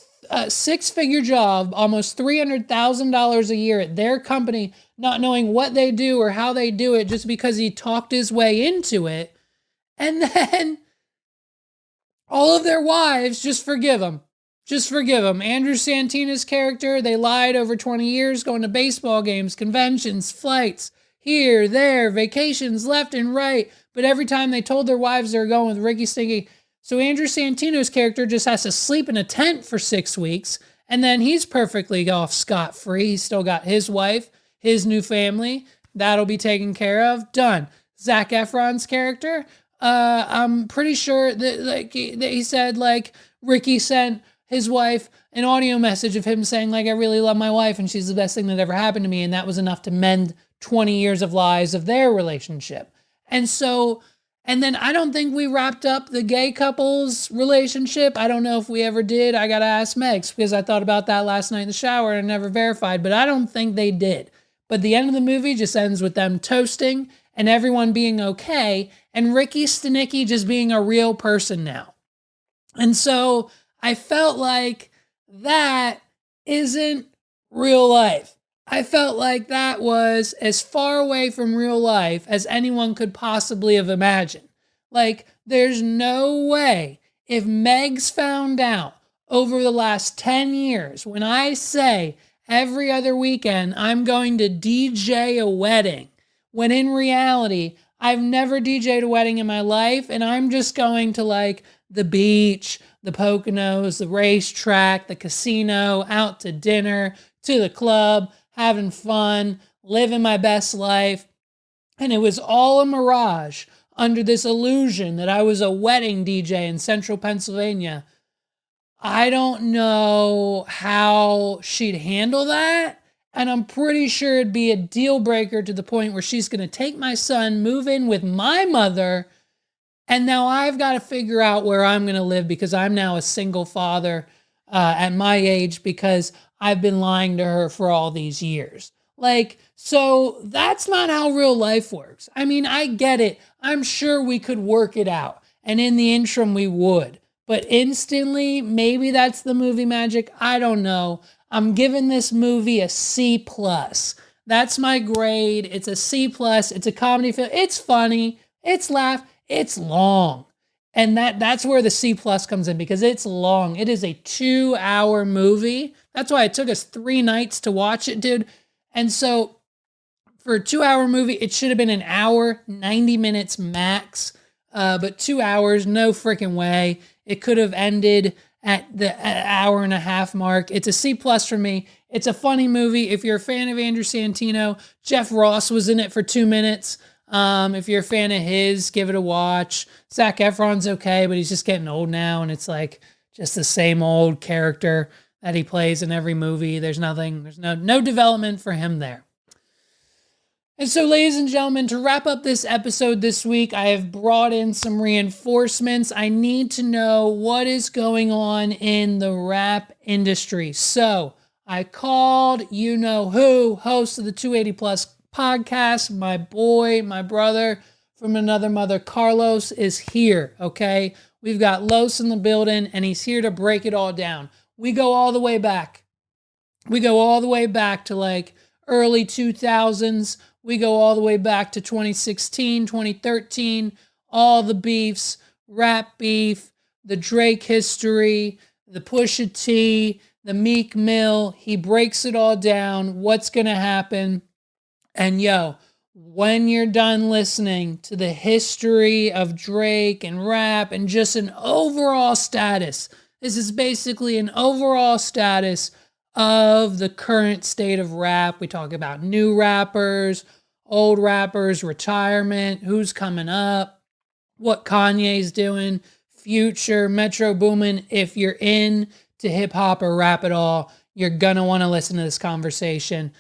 six-figure job, almost $300,000 a year at their company, not knowing what they do or how they do it just because he talked his way into it. And then all of their wives just forgive him. Just forgive him. Andrew Santina's character, they lied over 20 years, going to baseball games, conventions, flights, here, there, vacations, left and right. But every time they told their wives they were going with Ricky Stenicki. So Andrew Santino's character just has to sleep in a tent for 6 weeks, and then he's perfectly off scot-free. He's still got his wife, his new family. That'll be taken care of. Done. Zac Efron's character, I'm pretty sure that he said like Ricky sent his wife an audio message of him saying like, I really love my wife and she's the best thing that ever happened to me. And that was enough to mend 20 years of lies of their relationship. And so, and then I don't think we wrapped up the gay couple's relationship. I don't know if we ever did. I got to ask Megs because I thought about that last night in the shower and I never verified, but I don't think they did. But the end of the movie just ends with them toasting and everyone being okay, and Ricky Stenicki just being a real person now. And so I felt like that isn't real life. I felt like that was as far away from real life as anyone could possibly have imagined. Like, there's no way, if Megs found out over the last 10 years, when I say every other weekend I'm going to DJ a wedding, when in reality, I've never DJed a wedding in my life, and I'm just going to like the beach, the Poconos, the racetrack, the casino, out to dinner, to the club, having fun, living my best life. And it was all a mirage under this illusion that I was a wedding DJ in central Pennsylvania. I don't know how she'd handle that. And I'm pretty sure it'd be a deal breaker to the point where she's going to take my son, move in with my mother, and now I've got to figure out where I'm going to live because I'm now a single father at my age because I've been lying to her for all these years. Like, so that's not how real life works. I mean, I get it. I'm sure we could work it out. And in the interim, we would. But instantly, maybe that's the movie magic. I don't know. I'm giving this movie a C+. That's my grade. It's a C+. It's a comedy film. It's funny. It's laugh. It's long. And that's where the C+ comes in because it's long. It is a 2-hour movie. That's why it took us 3 nights to watch it, dude. And so for a 2-hour movie, it should have been an hour, 90 minutes max. But 2 hours, no freaking way. It could have ended at the hour and a half mark. It's a C+ for me. It's a funny movie. If you're a fan of Andrew Santino, Jeff Ross was in it for 2 minutes. If you're a fan of his, give it a watch. Zac Efron's okay, but he's just getting old now, and it's like just the same old character that he plays in every movie. There's no development for him there. And so, ladies and gentlemen, to wrap up this episode this week, I have brought in some reinforcements. I need to know what is going on in the rap industry. So I called you-know-who, host of the 280 Plus podcast. My boy, my brother from another mother, Carlos, is here, okay? We've got Los in the building, and he's here to break it all down. We go all the way back. We go all the way back to like early 2000s. We go all the way back to 2016, 2013, all the beefs, rap beef, the Drake history, the Pusha T, the Meek Mill. He breaks it all down, what's going to happen. And yo, when you're done listening to the history of Drake and rap and just an overall status, this is basically an overall status of the current state of rap. We talk about new rappers, old rappers, retirement, who's coming up, what Kanye's doing, Future, Metro Boomin. If you're into hip hop or rap at all, you're gonna want to listen to this conversation.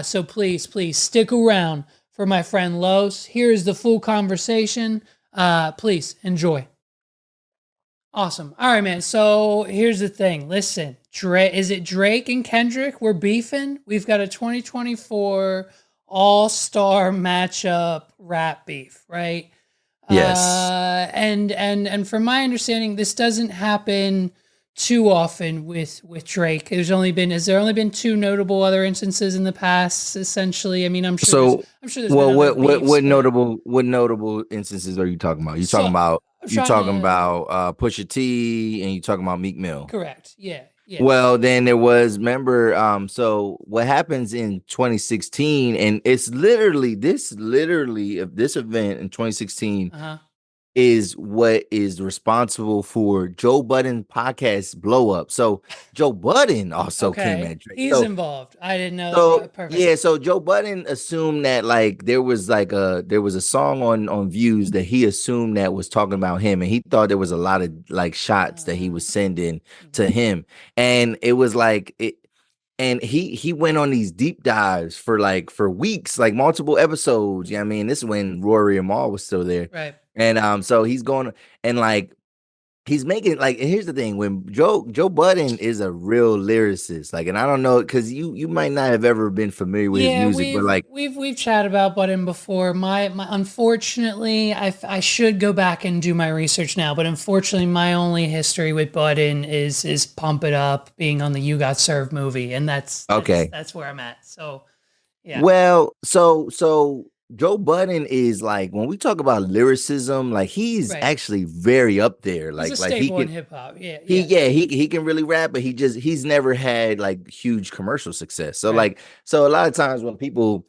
So please stick around for my friend Los. Here's the full conversation. Please enjoy. Awesome. All right, man. So here's the thing. Listen, is it Drake and Kendrick? We're beefing. We've got a 2024 all-star matchup rap beef, right? Yes. And from my understanding, this doesn't happen too often with Drake. Has there only been 2 notable other instances in the past? Essentially, I mean, I'm sure. There's well, been other beefs, what notable instances are you talking about? You're talking about Pusha T, and you're talking about Meek Mill. Correct. Yeah. Well, then there was, remember, so what happens in 2016, and it's literally this event in 2016 is what is responsible for Joe Budden's podcast blow up. So Joe Budden also came at Drake. He's involved. I didn't know. So perfect. Yeah, so Joe Budden assumed that like there was a song on Views that he assumed that was talking about him, and he thought there was a lot of like shots that he was sending to him, and it was like it. And he went on these deep dives for weeks, like multiple episodes. Yeah, I mean, this is when Rory and Mal was still there. Right. And so he's going, and like he's making like, and here's the thing, when Joe Budden is a real lyricist, like, and I don't know, because you might not have ever been familiar with his music, but like we've chatted about Budden before. My unfortunately, I should go back and do my research now, but unfortunately, my only history with Budden is Pump It Up, being on the You Got Served movie, and that's where I'm at. So yeah. Well, so Joe Budden is like, when we talk about lyricism, like he's actually very up there. Like, he's a like staple he in can, hip hop. he can really rap, but he's never had like huge commercial success. So so a lot of times when people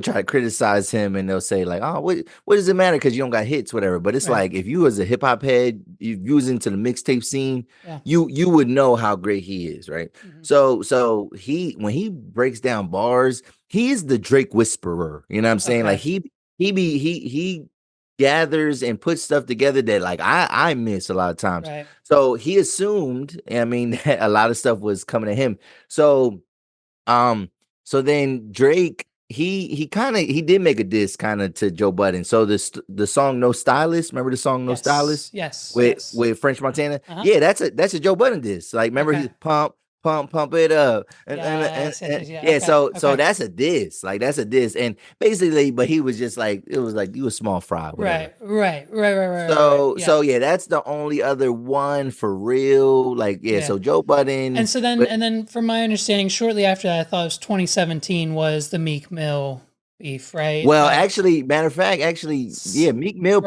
try to criticize him and they'll say like, oh, what does it matter because you don't got hits, whatever. But it's like, if you was a hip hop head, if you was into the mixtape scene, you would know how great he is, right? Mm-hmm. So when he breaks down bars, he is the Drake whisperer. You know what I'm saying? Like he gathers and puts stuff together that like I miss a lot of times. Right. So he assumed, I mean, that a lot of stuff was coming to him. So then Drake, he did make a diss kind of to Joe Budden. So the song No Stylist, remember the song No Stylist? Yes. With French Montana? Yeah, that's a Joe Budden diss. Like, remember he's pump it up. So that's a diss. Like, that's a diss. And basically, but he was just like, it was like, you a small fry. Whatever. Right. So yeah, that's the only other one for real. Like, so Joe Budden. And so then from my understanding, shortly after that, I thought it was 2017 was the Meek Mill beef, right? Well, actually, matter of fact, Meek Mill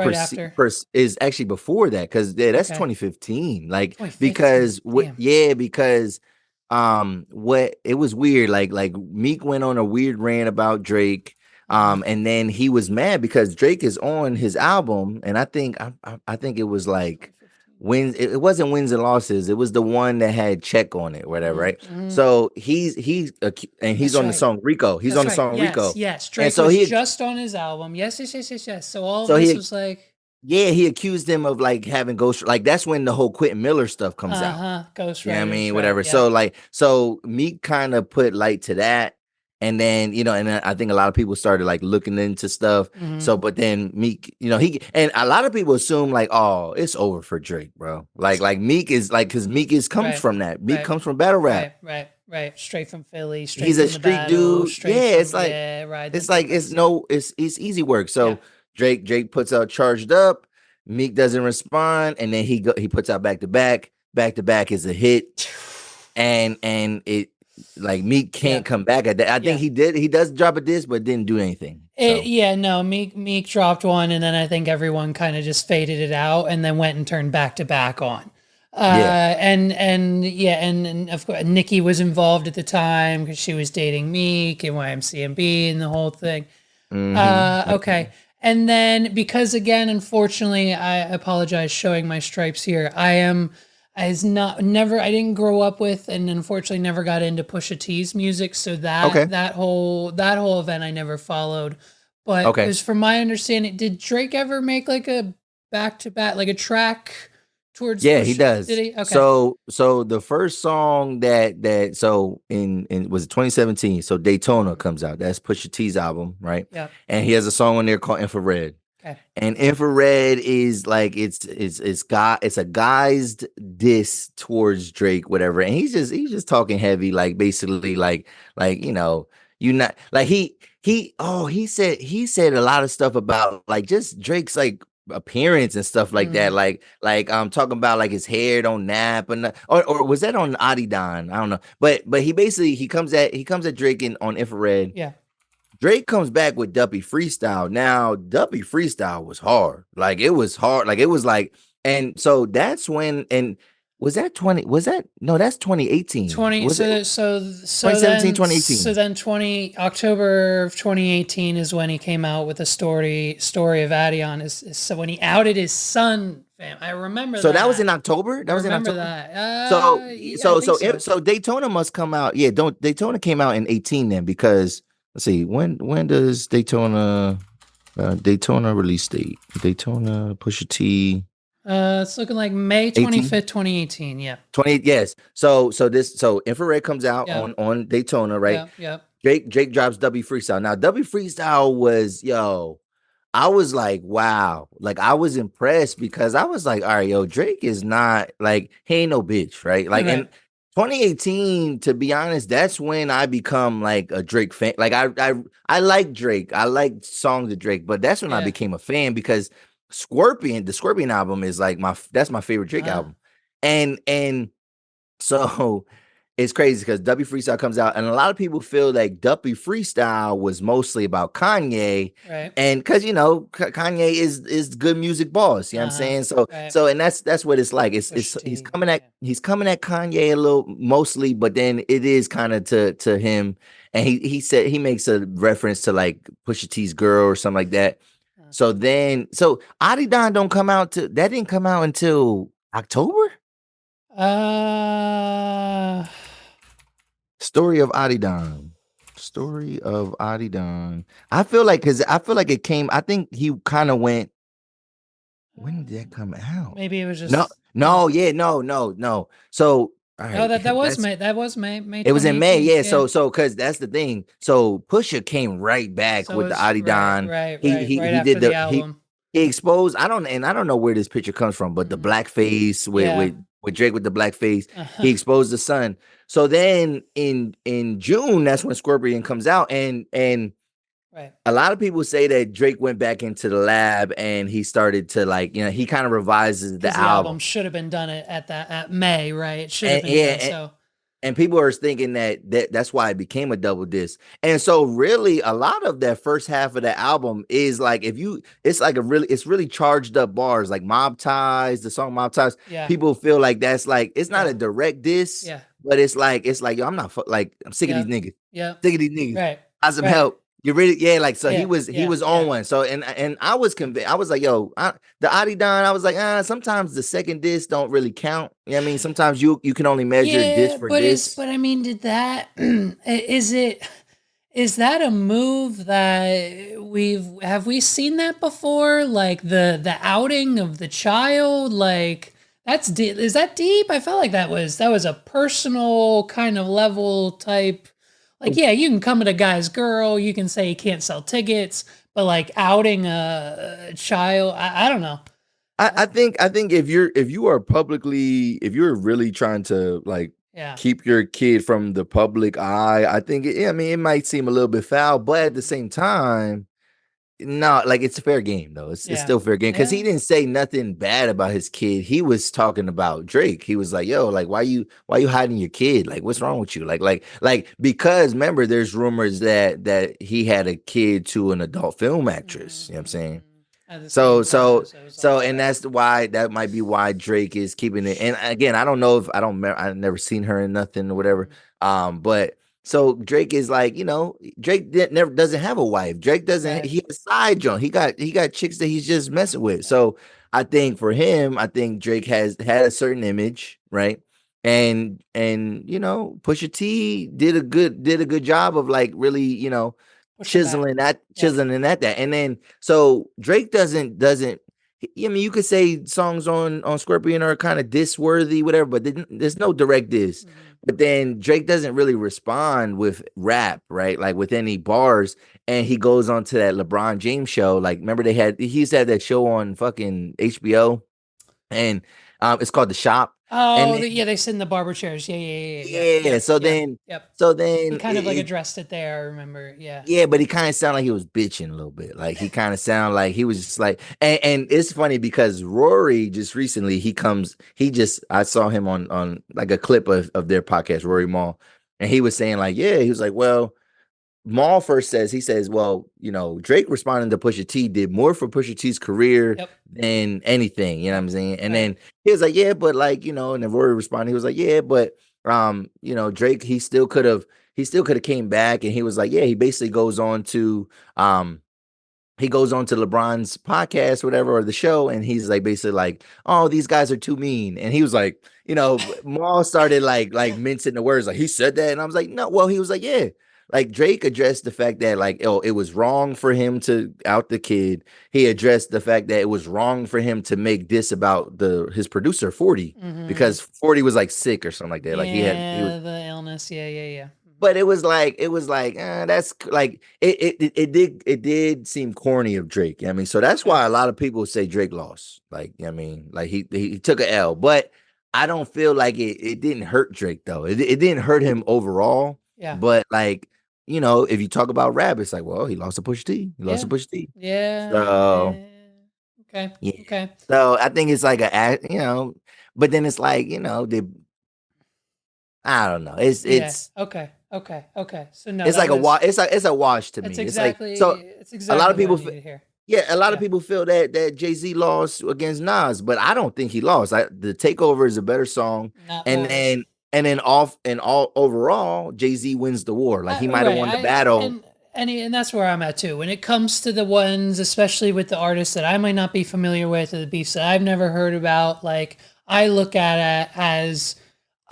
is actually before that, because that's 2015. Like, 2015. because what it was weird, like Meek went on a weird rant about Drake, and then he was mad because Drake is on his album, and I think it was like it wasn't Wins and Losses, it was the one that had Check on it, whatever, right? So he's on the song Rico. He's on the song Rico. Yes, Drake was just on his album. Yes. So all of this was like. Yeah, he accused him of like having ghost, like that's when the whole Quentin Miller stuff comes out. Ghost. Yeah, I mean, whatever. Yeah. So Meek kind of put light to that, and then and then I think a lot of people started like looking into stuff. So, but then Meek, and a lot of people assume like, oh, it's over for Drake, bro. Like Meek is like, because Meek comes from that. Meek comes from battle rap. Right. Straight from Philly. He's a street dude. It's easy work. So. Yeah. Drake puts out Charged Up, Meek doesn't respond, and then he puts out Back to Back. Back to Back is a hit, and it like Meek can't come back at that. I think he does drop a diss, but didn't do anything. Meek dropped one, and then I think everyone kind of just faded it out, and then went and turned Back to Back on. And of course Nicki was involved at the time because she was dating Meek and YMCMB and the whole thing. Okay. And then, because again, unfortunately, I apologize showing my stripes here. I didn't grow up with, and unfortunately never got into Pusha T's music. So that whole event I never followed. But it was, from my understanding, did Drake ever make like a back-to-back, like a track towards? Yeah, he does. Did he? Okay. So the first song that in was 2017. So Daytona comes out. That's Pusha T's album, right? Yeah. And he has a song on there called Infrared. Okay. And Infrared is like it's a guised diss towards Drake, whatever. And he's just talking heavy, like basically like you not like he said a lot of stuff about like just Drake's like appearance and stuff like that, like I'm talking about like his hair don't nap, and or was that on Adidon? I don't know, but he comes at Drake on Infrared. Yeah, Drake comes back with Duppy Freestyle. Now Duppy Freestyle was hard, like it was hard, like it was like, and so that's when, and was that 20? Was that no? That's 2018. 2017, 2018. So then October of 2018 is when he came out with the story of Adidon. Is so when he outed his son. Fam, I remember. So that was in October. That was in October. That. So Daytona must come out. Yeah, Daytona came out in 18 then, because let's see, when does Daytona release date? Daytona Pusha T. It's looking like May 25th, 2018. Yeah. 28, yes. So Infrared comes out on Daytona, right? Yeah. Drake drops W Freestyle. Now W Freestyle was I was like, wow. Like I was impressed because I was like, all right, yo, Drake is not like he ain't no bitch, right? Like in 2018, to be honest, that's when I become like a Drake fan. Like I like Drake. I like songs of Drake, but that's when I became a fan because the Scorpion album is like that's my favorite Drake album. And so it's crazy because Duppy Freestyle comes out, and a lot of people feel like Duppy Freestyle was mostly about Kanye, right? And because Kanye is good music boss, you know what I'm saying? So and that's what it's like. It's he's coming at Kanye a little mostly, but then it is kind of to him, and he said he makes a reference to like Pusha T's girl or something like that. So Adidon didn't come out until October. Story of Adidon. I feel like it came. I think he kind of went. When did that come out? Maybe it was just no. So all right, that was May. That was May. It was in May, yeah. So because that's the thing. So Pusha came right back with the Adidon. Right. He did the album. He exposed. I don't know where this picture comes from, but the blackface with Drake with the blackface, he exposed the sun. So then in June, that's when Scorpion comes out, and a lot of people say that Drake went back into the lab and he started to he kind of revises the album. Should have been done at May, right? It should have been done, so. And people are thinking that's why it became a double disc. And so really a lot of that first half of the album is like it's really charged up bars like Mob Ties, the song Mob Ties. Yeah. People feel like that's like it's not a direct diss, but it's like yo, I'm sick of these niggas. Yeah. Sick of these niggas. Right. How's some help? You really, he was on one. So and I was convinced. I was like, yo, the Adidon. I was like, sometimes the second disc don't really count. You know what I mean? Sometimes you can only measure disc for disc. But I mean, did that is that a move that have we seen that before? Like the outing of the child, like that's deep. Is that deep? I felt like that was a personal kind of level type. Like, yeah, you can come at a guy's girl, you can say he can't sell tickets, but like outing a child, I don't know. I think if you are really trying to keep your kid from the public eye, I think it might seem a little bit foul, but at the same time, no, it's a fair game though. It's still fair game because he didn't say nothing bad about his kid. He was talking about Drake. He was like, "Yo, why you hiding your kid? Like, what's wrong with you? Because remember, there's rumors that he had a kid to an adult film actress. You know what I'm saying? So, and that's why that might be why Drake is keeping it. And again, I don't know if I've never seen her in nothing or whatever. But. So Drake is like, Drake doesn't have a wife. Drake doesn't. He has side joint. He got chicks that he's just messing with. So I think for him, Drake has had a certain image, right? And Pusha T did a good job of really chiseling that. And then so Drake doesn't. I mean, you could say songs on Scorpion are kind of diss worthy, whatever, but there's no direct diss. Mm-hmm. But then Drake doesn't really respond with rap, right? Like with any bars. And he goes on to that LeBron James show. Like, remember he used to have that show on fucking HBO, and it's called The Shop. Oh, they sit in the barber chairs. Yeah. So then he kind of addressed it there. I remember. Yeah. Yeah, but he kind of sounded like he was bitching a little bit. Like he kind of sounded like he was just like, and it's funny because Rory just recently I saw him on like a clip of their podcast, Rory Mal, and he was saying he was like, well, Mal first says, well, Drake responding to Pusha T did more for Pusha T's career than anything, you know what I'm saying? And then he was like, yeah, but and then Rory responded, he was like, yeah, but Drake, he still could have came back, and he was like, yeah, he basically goes on to LeBron's podcast, whatever, or the show, and he's like basically like, oh, these guys are too mean. And he was like, Mal started like mincing the words, like he said that, and I was like, no, well, he was like, yeah. Like Drake addressed the fact that it was wrong for him to out the kid. He addressed the fact that it was wrong for him to make this about his producer 40 because 40 was like sick or something like that. Like he was the illness. Yeah. but it was like that's like it did seem corny of Drake. I mean, so that's why a lot of people say Drake lost. Like, I mean, like he took a L, but I don't feel like it didn't hurt Drake though. It didn't hurt him overall. Yeah. But like, if you talk about rap, it's like, well, he lost to Push T. He lost to Push T. Yeah. So okay. yeah. Okay. So I think it's like but then it's like, I don't know. It's okay. So no, it's like a wash. It's a wash to me. It's It's exactly. like so. It's exactly A lot of people. what I needed here. Yeah, a lot of people feel that Jay-Z lost against Nas, but I don't think he lost. The Takeover is a better song, Not and more. then all overall, Jay-Z wins the war. Like he might have won the battle. And that's where I'm at too. When it comes to the ones, especially with the artists that I might not be familiar with, or the beefs that I've never heard about, like I look at it as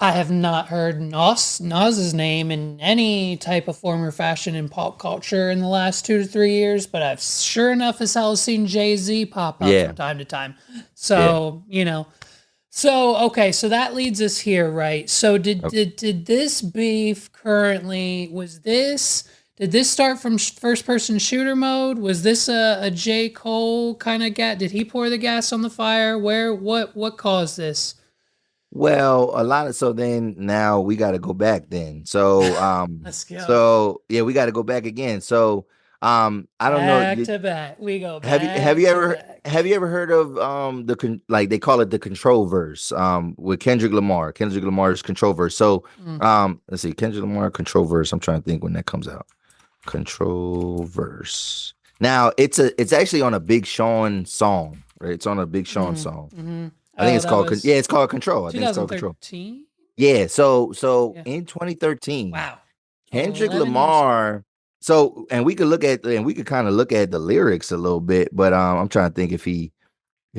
I have not heard Nas's name in any type of form or fashion in pop culture in the last 2 to 3 years, but I've sure enough as hell seen Jay-Z pop up from time to time. So, So, okay, so that leads us here, right? So did this beef currently, did this start from first person shooter mode? Was this a J. Cole kind of did he pour the gas on the fire? What caused this? Well, so then now we got to go back then. So, Let's go. So yeah, we got to go back again. So, I don't know. Back to back. We go back. Have you ever heard of like they call it the control verse with Kendrick Lamar's control verse. So, let's see, Kendrick Lamar control verse. I'm trying to think when that comes out. Control verse. Now it's actually on a Big Sean song, right? It's on a Big Sean song. Mm-hmm. I think it's called Control. I think it's called Control. Yeah. So in 2013, wow, Kendrick Lamar. So, and we could kind of look at the lyrics a little bit, but I'm trying to think if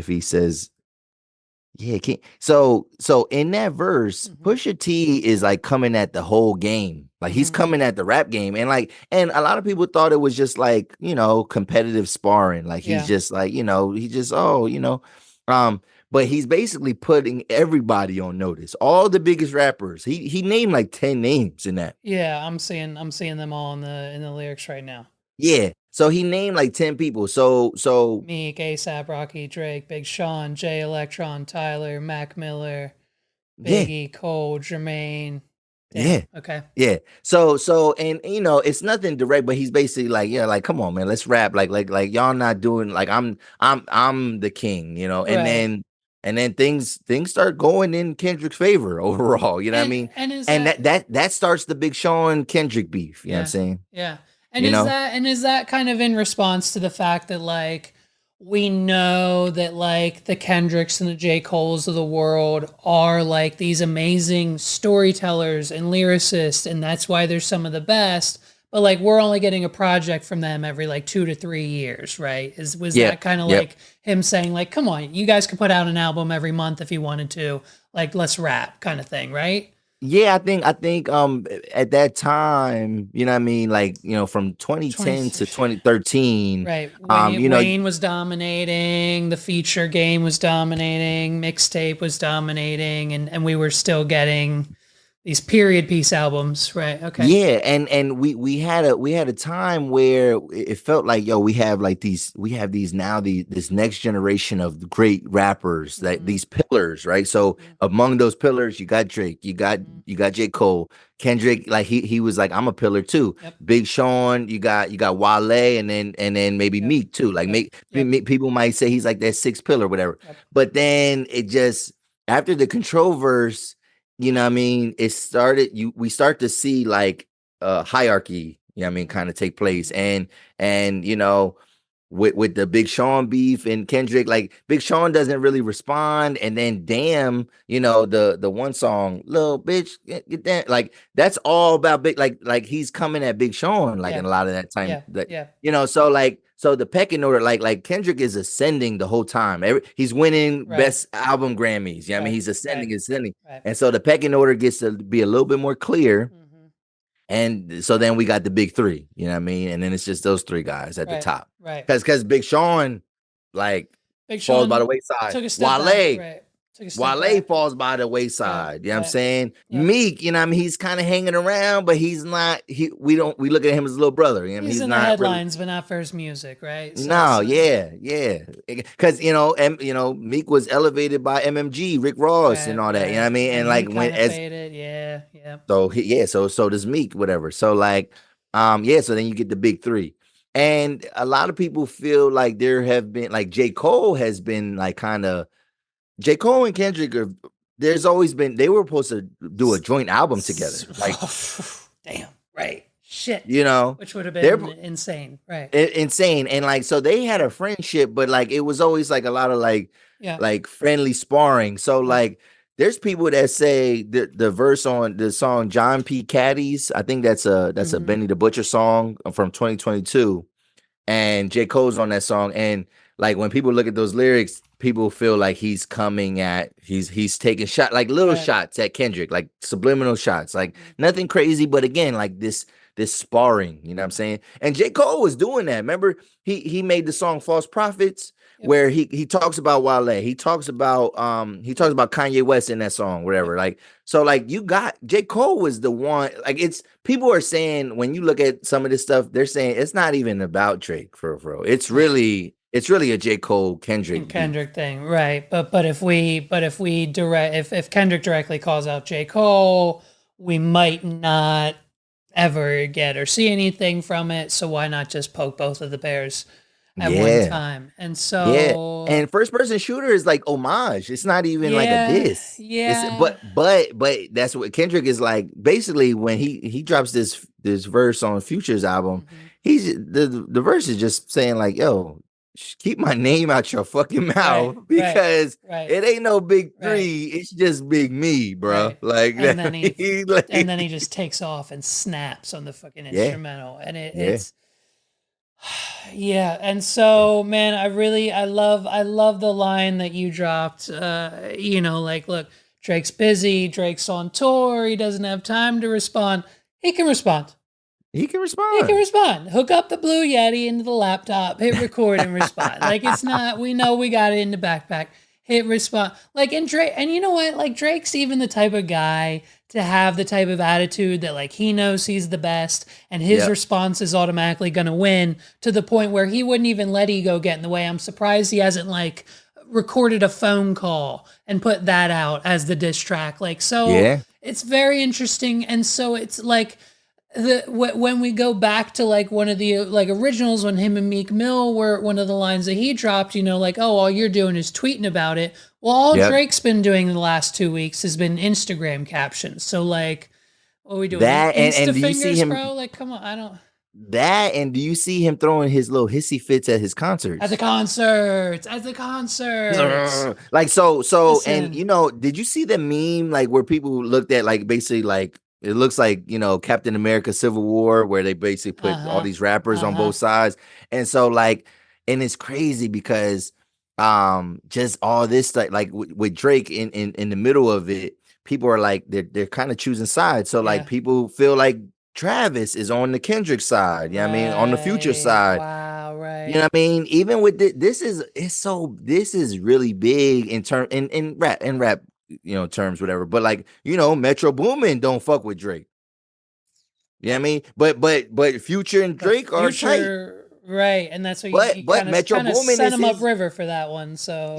he says, yeah. So in that verse, Pusha T is like coming at the whole game, like he's coming at the rap game, and a lot of people thought it was just like competitive sparring, like he's just like but he's basically putting everybody on notice. All the biggest rappers. He named like 10 names in that. Yeah, I'm seeing them all in the lyrics right now. Yeah. So he named like 10 people. So Meek, A$AP Rocky, Drake, Big Sean, Jay Electron, Tyler, Mac Miller, Biggie, Cole, Jermaine. Damn. Yeah. Okay. Yeah. So and it's nothing direct, but he's basically like, yeah, like come on, man, let's rap. Like y'all not doing like I'm the king, and then things start going in Kendrick's favor overall. You know what I mean? And that starts the Big Sean Kendrick beef. You know what I'm saying? Yeah. And is that kind of in response to the fact that like we know that like the Kendricks and the J. Coles of the world are like these amazing storytellers and lyricists, and that's why they're some of the best. But like we're only getting a project from them every like 2 to 3 years, right? Was that kind of like him saying like, come on, you guys could put out an album every month if you wanted to, like let's rap kind of thing, right? Yeah, I think at that time, you know what I mean, like, from 2010 to 2013, right. Wayne was dominating, the feature game was dominating, mixtape was dominating, and we were still getting these period piece albums, right? Okay. Yeah, and we had a time where it felt like, we have this next generation of great rappers, that these pillars, right? So among those pillars, you got Drake, you got J. Cole, Kendrick, like he was like, I'm a pillar too. Yep. Big Sean, you got Wale, and then maybe Meek too. Like people might say he's like that sixth pillar, whatever. Yep. But then it just after the control verse, you know what I mean? It started, we start to see like hierarchy, kind of take place. And with the Big Sean beef and Kendrick, like Big Sean doesn't really respond. And then damn, the one song, little bitch, get that, like that's all about big, like he's coming at Big Sean, like in a lot of that time. So the pecking order, like Kendrick is ascending the whole time. He's winning best album Grammys. I mean, he's ascending. Right. And so the pecking order gets to be a little bit more clear. And so then we got the big three, you know what I mean? And then it's just those three guys at the top. Right. Because Big Sean, falls by the wayside. Took a step Wale, back, Wale falls by the wayside. You know what I'm saying? Meek, you know what I mean? He's kind of hanging around, but he's not. We look at him as a little brother. You know, he's in not the headlines, but not for his music, right? So, because Meek was elevated by MMG, Rick Ross, and all that. You know what I mean? And like when faded, So does Meek, whatever. So like, So then you get the big three. And a lot of people feel like there have been like J. Cole has been like kind of J. Cole and Kendrick there's always been they were supposed to do a joint album together. Like damn, right. Shit. Which would have been insane. Right. Insane. And like so they had a friendship, but like it was always like a lot of like friendly sparring. So like there's people that say the verse on the song John P. Caddies, I think that's a Benny the Butcher song from 2022, and J. Cole's on that song. And like when people look at those lyrics, people feel like he's taking little shots at Kendrick, like subliminal shots, like nothing crazy, but again, like this sparring, you know what I'm saying? And J. Cole was doing that. Remember, he made the song False Prophets, where he talks about Wale, he talks about Kanye West in that song, whatever. Like, so like you got J. Cole was the one, like people are saying when you look at some of this stuff, they're saying it's not even about Drake for real. It's really a J. Cole Kendrick thing, right? But if Kendrick directly calls out J. Cole, we might not ever get or see anything from it. So why not just poke both of the bears at one time? And so and first person shooter is like homage. It's not even like a diss. But that's what Kendrick is like. Basically, when he drops this verse on Future's album, he's the verse is just saying like, yo, keep my name out your fucking mouth because it ain't no big three. It's just big me, bro. Like, and then he just takes off and snaps on the fucking instrumental, and it's And so, man, I love the line that you dropped. Like, look, Drake's busy. Drake's on tour. He doesn't have time to respond. He can respond. Hook up the Blue Yeti into the laptop, hit record and respond. Like, it's not, we know we got it in the backpack. Hit respond. Like, and Drake, and you know what? Like, Drake's even the type of guy to have the type of attitude that like he knows he's the best and his response is automatically going to win, to the point where he wouldn't even let ego get in the way. I'm surprised he hasn't like recorded a phone call and put that out as the diss track. Like, so it's very interesting. And so it's like, when we go back to like one of the like originals, when him and Meek Mill were one of the lines that he dropped, like, oh, all you're doing is tweeting about it. Well, all Drake's been doing in the last 2 weeks has been Instagram captions. So like, what are we doing? That and do you fingers, see him, bro? Like, come on, I don't. That and do you see him throwing his little hissy fits at his concerts? At the concerts. Like so. Listen. And did you see the meme like where people looked at like basically like it looks like Captain America Civil War, where they basically put all these rappers on both sides, and so like, and it's crazy because just all this stuff like with Drake in the middle of it, people are like they're kind of choosing sides. So like people feel like Travis is on the Kendrick side, you know what I mean, on the Future side. Wow, right. You know what I mean? Even with this is really big in rap terms, whatever. But like, Metro Boomin don't fuck with Drake. You know what I mean? But Future and Drake are tight. Right. And that's what you Metro Boomin set him up river for that one. So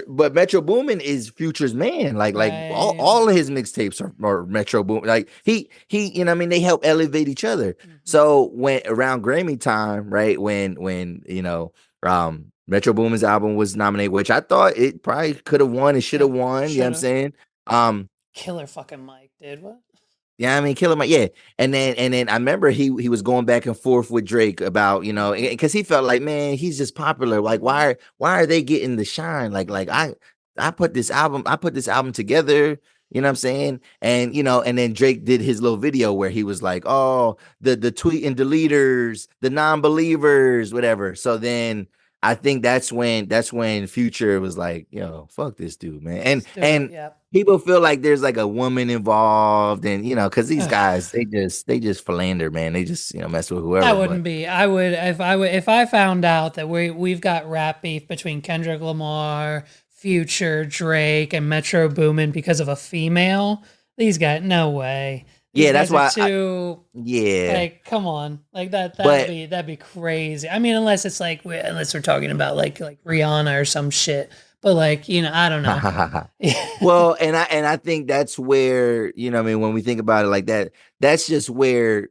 But Metro Boomin is Future's man. Like all of his mixtapes are Metro Boomin. Like he they help elevate each other. Mm-hmm. So when around Grammy time, right, when Metro Boomin's album was nominated, which I thought it probably could have won. It should have won. You know what I'm saying? Killer fucking Mike, dude. What? Yeah, I mean, Killer Mike. Yeah, and then I remember he was going back and forth with Drake about because he felt like, man, he's just popular. Like why are they getting the shine? Like I put this album together. You know what I'm saying? And and then Drake did his little video where he was like, oh, the tweet and deleters, the non-believers, whatever. So then I think that's when Future was like, yo, fuck this dude, man. And people feel like there's like a woman involved, and because these guys they just philander, man. They just mess with whoever. That wouldn't be. I would if I found out that we've got rap beef between Kendrick Lamar, Future, Drake, and Metro Boomin because of a female. These guys, no way. These that's why. Yeah, like come on, like that'd be crazy. I mean, unless it's like unless we're talking about like Rihanna or some shit. But like, you know, I don't know. Well, and I think that's where, you know, I mean, when we think about it like that, that's just where,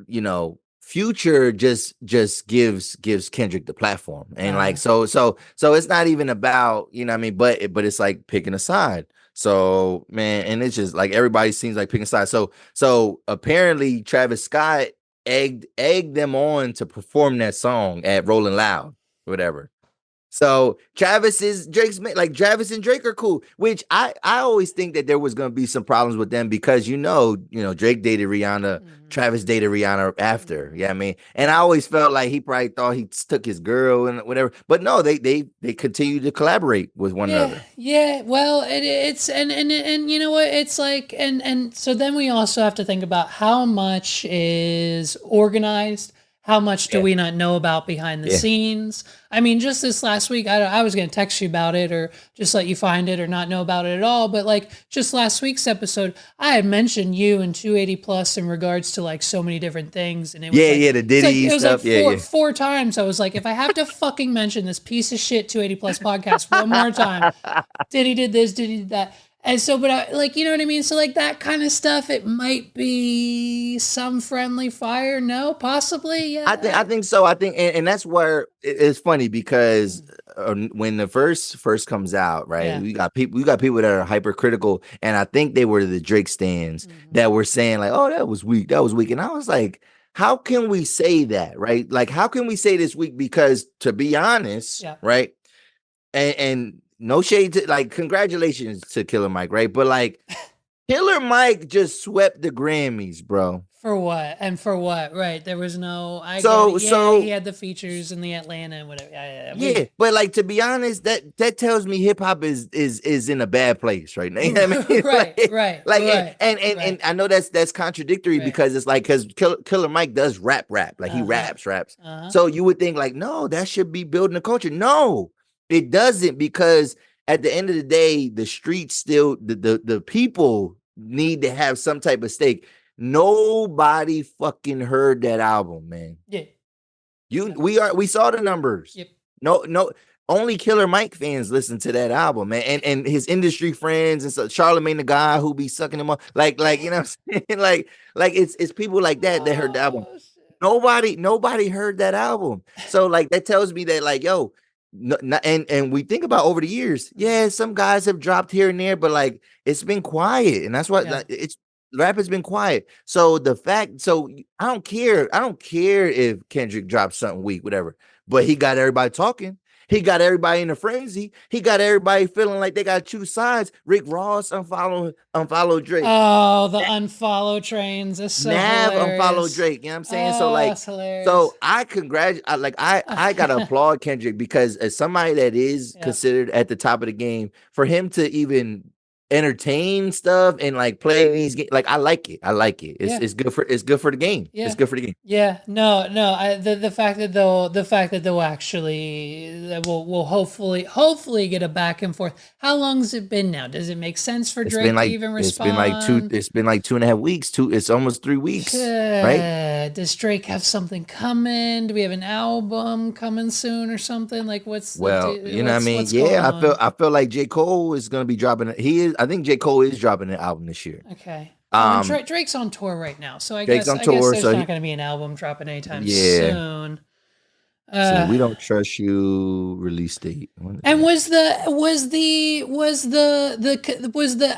you know, Future just gives Kendrick the platform. And like so it's not even about, you know what I mean, but it's like picking a side. So man, and it's just like everybody seems like picking a side. So apparently Travis Scott egged them on to perform that song at Rolling Loud, whatever. So Travis and Drake are cool, which I always think that there was going to be some problems with them because, you know, Drake dated Rihanna, Travis dated Rihanna after. Yeah, I mean, and I always felt like he probably thought he took his girl and whatever, but no, they continue to collaborate with one another. Yeah. Well, it's and you know what? It's like, and so then we also have to think about how much is organized. How much do we not know about behind the scenes? I mean, just this last week, I was going to text you about it or just let you find it or not know about it at all. But like just last week's episode, I had mentioned you and 280 Plus in regards to like so many different things. And it was the Diddy stuff. It was like four times. I was like, if I have to fucking mention this piece of shit 280 Plus podcast one more time, Diddy did this, Diddy did that. And so, but I, like, you know what I mean? So like that kind of stuff, it might be some friendly fire. No, possibly. Yeah. I think so. I think, and that's where it's funny because when the first comes out, right? Yeah. We got people that are hypercritical. And I think they were the Drake stans that were saying like, oh, that was weak. And I was like, how can we say that? Right. Like, how can we say this week? Because to be honest, right. And no shade to like congratulations to Killer Mike, right? But like Killer Mike just swept the Grammys, bro. For what? And for what? Right. There was no so he had the features in the Atlanta and whatever. Yeah, but like to be honest, that tells me hip hop is in a bad place right now. You know what I mean? right. And I know that's contradictory because it's like because Killer Mike does rap. Like he raps. So you would think like, no, that should be building a culture. No. It doesn't, because at the end of the day, the streets still the people need to have some type of stake. Nobody fucking heard that album, man. Yeah. We saw the numbers. Yep. No, only Killer Mike fans listen to that album, man. And his industry friends and so Charlamagne the guy who be sucking him up. Like, you know what I'm saying? Like it's people like that heard the album. Nobody heard that album. So like that tells me that like, yo. No, and we think about over the years, some guys have dropped here and there, but like it's been quiet, and that's why rap has been quiet. So I don't care if Kendrick drops something weak, whatever, but he got everybody talking. He got everybody in a frenzy. He got everybody feeling like they got to choose sides. Rick Ross unfollow Drake. Oh, the unfollow trains is so Nav hilarious. Unfollow Drake. You know what I'm saying? So like, so I congratulate. I gotta applaud Kendrick because as somebody that is considered at the top of the game, for him to even entertain stuff and like play these games, like I like it. It's good for the game. It's good for the game. Yeah. No. The fact that they'll actually will hopefully get a back and forth. How long has it been now? Does it make sense for Drake to even respond? It's been like 2.5 weeks. It's almost 3 weeks. Right? Does Drake have something coming? Do we have an album coming soon or something? Like what's you know what I mean? Yeah, I feel like J. Cole is gonna be dropping it. I think J. Cole is dropping an album this year. Okay. Drake's on tour right now, so I guess there's not going to be an album dropping anytime soon. So We Don't Trust You release date. And was the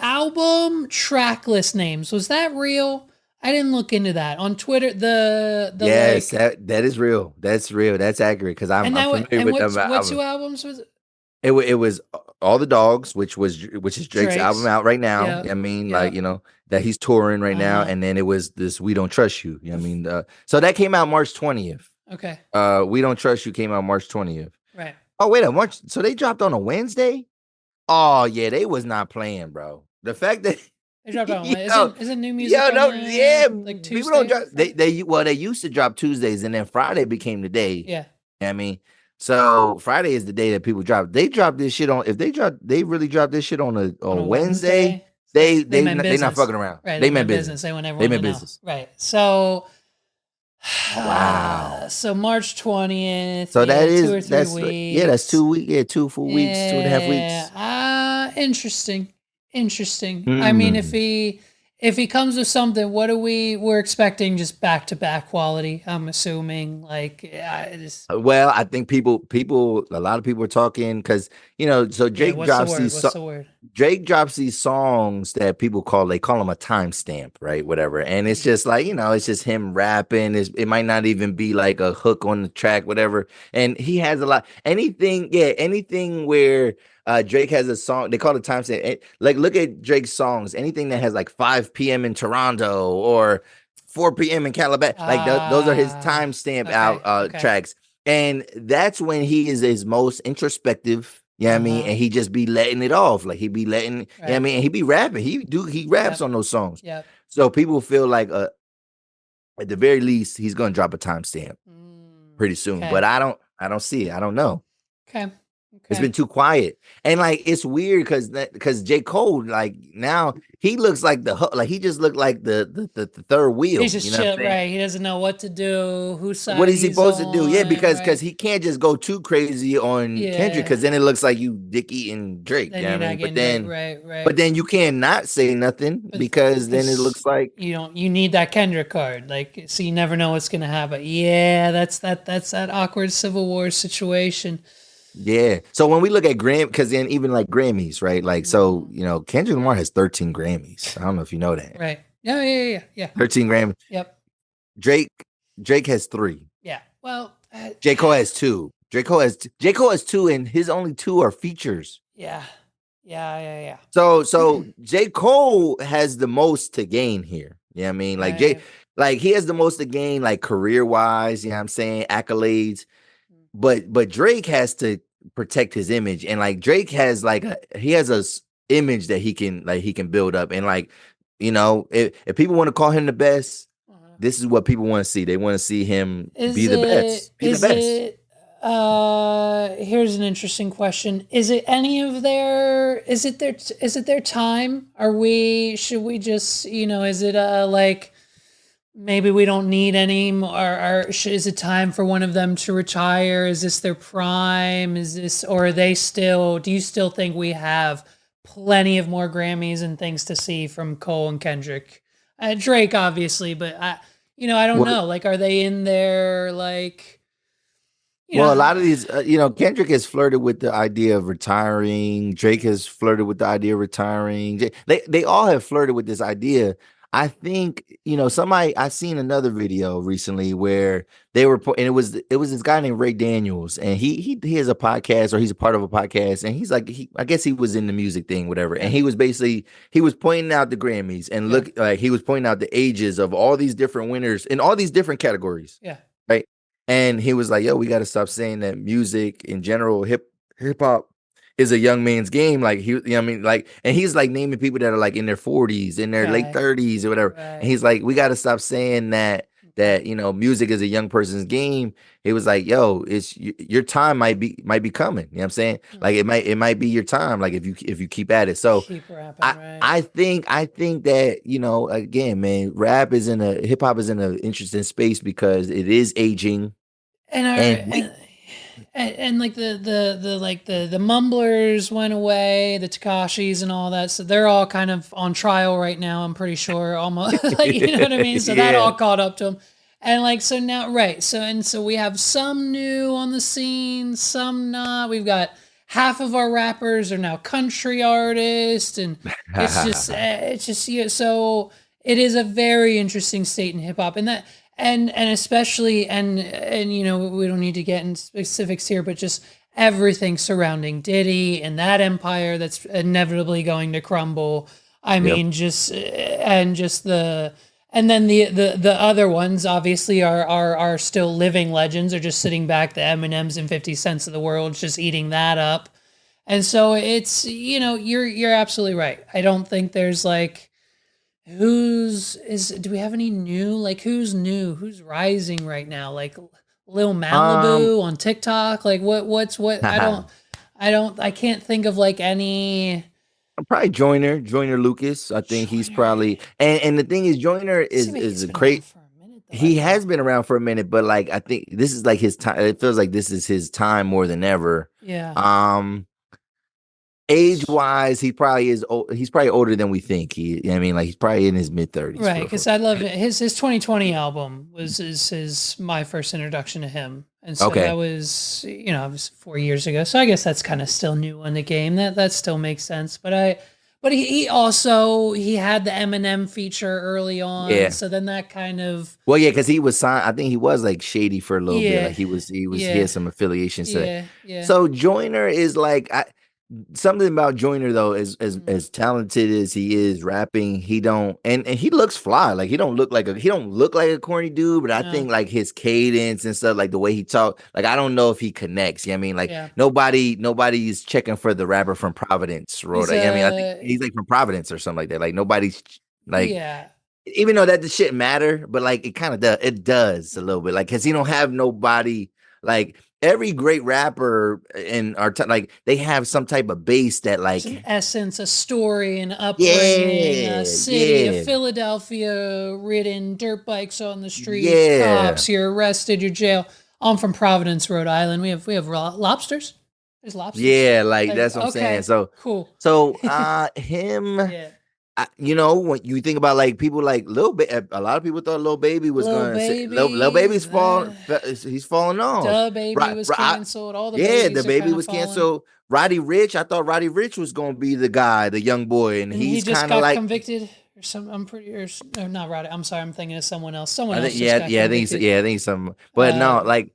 album track list names? Was that real? I didn't look into that on Twitter. Yes, that is real. That's real. That's accurate because I'm familiar with them. What two albums was it? It was All the Dogs, which is Drake's album out right now. I mean, like, you know, that he's touring right now. And then it was this We Don't Trust You. You know what I mean? So that came out March 20th. Okay. We Don't Trust You came out March 20th. Right. Oh, wait a March. So they dropped on a Wednesday? Oh, yeah, they was not playing, bro. The fact that they dropped on is it new music? Like Tuesday? People don't drop. They used to drop Tuesdays and then Friday became the day. Yeah. You know what I mean? So Friday is the day that people drop. They drop this shit on. If they really drop this shit on a Wednesday. They not fucking around. Right, They meant business. They want They everyone meant to know. business. Right. So Wow. So March 20th. So that is 2 or 3 weeks. Yeah, that's 2 weeks. Yeah, 2 full weeks, 2.5 weeks. Interesting. I mean, if he comes with something, what we're expecting just back to back quality. I'm assuming Well, I think a lot of people are talking because so Drake drops Drake drops these songs that people call them a timestamp, right? Whatever, and it's just like it's just him rapping. It might not even be like a hook on the track, whatever. And he has a lot. Anything where Drake has a song, they call it timestamp. Like, look at Drake's songs. Anything that has like 5 p.m. in Toronto or 4 p.m. in Calabasas, like those are his timestamp tracks. And that's when he is his most introspective. You know what I mean? And he just be letting it off. Like he be letting, you know what I mean? And he be rapping. He raps on those songs. Yep. So people feel like at the very least, he's gonna drop a timestamp pretty soon. Okay. But I don't see it. I don't know. Okay. It's been too quiet. And like it's weird because J. Cole, like now he looks like he just looked like the third wheel. He's just chill, right? He doesn't know what to do. Whose side? What is he supposed to do? Yeah, because right? he can't just go too crazy on Kendrick, because then it looks like you dick eating Drake. Then you know what I mean? Right. But then you can't not say nothing because then it looks like you need that Kendrick card. Like, so you never know what's gonna happen. Yeah, that's that awkward Civil War situation. Yeah. So when we look at because then even like Grammys, right? Like, so, Kendrick Lamar has 13 Grammys. I don't know if you know that. Right. Yeah. 13 Grammys. Yep. Drake has 3. Yeah. Well, J. Cole has 2. J. Cole has 2, and his only 2 are features. Yeah. So J. Cole has the most to gain here. You know what I mean? Like he has the most to gain, like career-wise, you know what I'm saying? Accolades. But Drake has to protect his image, and like Drake has he has a image that he can build up, and if people want to call him the best, this is what people want to see. They want to see him be the best. Here's an interesting question: Is it their time? Should we just is it like? Maybe we don't need any more. Is it time for one of them to retire? Is this their prime? Or are they still? Do you still think we have plenty of more Grammys and things to see from Cole and Kendrick? Drake, obviously, but I don't know. Like, are they in there? Like, a lot of these, Kendrick has flirted with the idea of retiring. Drake has flirted with the idea of retiring. They all have flirted with this idea. I think, I seen another video recently where they were, and it was this guy named Ray Daniels, and he has a podcast, or he's a part of a podcast, and he's like, I guess he was in the music thing, whatever. And he was pointing out the Grammys and he was pointing out the ages of all these different winners in all these different categories. Yeah. Right. And he was like, yo, we got to stop saying that music in general, hip hop is a young man's game. Like and he's like naming people that are like in their 40s, in their late 30s or whatever. Right. And he's like, we got to stop saying that music is a young person's game. It was like, yo, it's your time might be coming. You know what I'm saying? Mm-hmm. Like it might be your time. Like if you keep at it. So keep rapping, I think that, again, man, hip hop is in an interesting space because it is aging. And like the mumblers went away, the Tekashis and all that, so they're all kind of on trial right now. I'm pretty sure, almost. Like, you know what I mean? So that all caught up to them, and like so now, right? So we have some new on the scene, some not. We've got half of our rappers are now country artists, and it's just so it is a very interesting state in hip hop, and that. And especially, and we don't need to get in specifics here, but just everything surrounding Diddy and that empire that's inevitably going to crumble. I mean, and then the other ones obviously are still living legends, are just sitting back, the Eminems and 50 Cents of the world, just eating that up. And so it's, you're absolutely right. I don't think there's like, do we have any new, like who's new, who's rising right now? Like Lil Malibu on TikTok? Like what's I can't think of like any. Probably Joyner Lucas. I think he's probably and the thing is Joyner is a great. He has been around for a minute, but like I think this is like his time. It feels like this is his time more than ever. Yeah. Age wise, he probably is. He's probably older than we think. Like he's probably in his mid-30s. Right, because I love it. His 2020 album was my first introduction to him, and so that was it was 4 years ago. So I guess that's kind of still new in the game. That still makes sense. But he also had the Eminem feature early on. Yeah. So then that kind of because he was signed. I think he was like shady for a little bit. Like he had some affiliations to that. Yeah. So Joyner is like something about Joyner though is as talented as he is rapping, he don't and he looks fly. Like he don't look like a corny dude, but I think like his cadence and stuff, like the way he talk, like I don't know if he connects. Nobody's checking for the rapper from Providence, Rhode Island. I think he's like from Providence or something like that. Like nobody's like even though that the shit matter, but like it kind of does. It does a little bit, like because he don't have nobody like. Every great rapper in our time, like they have some type of base that, like, an essence, a story, an upbringing, a city, a Philadelphia-ridden dirt bikes on the street, cops, you're arrested, you're jail. I'm from Providence, Rhode Island. We have lobsters. There's lobsters. Yeah, like that's what I'm saying. So cool. So him. Yeah. When you think about like people like Lil Baby, a lot of people thought Lil Baby was going to say Lil Baby's falling. He's falling off. The Baby was canceled. All the the Baby was canceled. Roddy Ricch, I thought Roddy Ricch was going to be the guy, the young boy, and he's just kind of like convicted. Or some, I'm pretty or not Roddy. I'm sorry, I'm thinking of someone else. I think some, but no, like.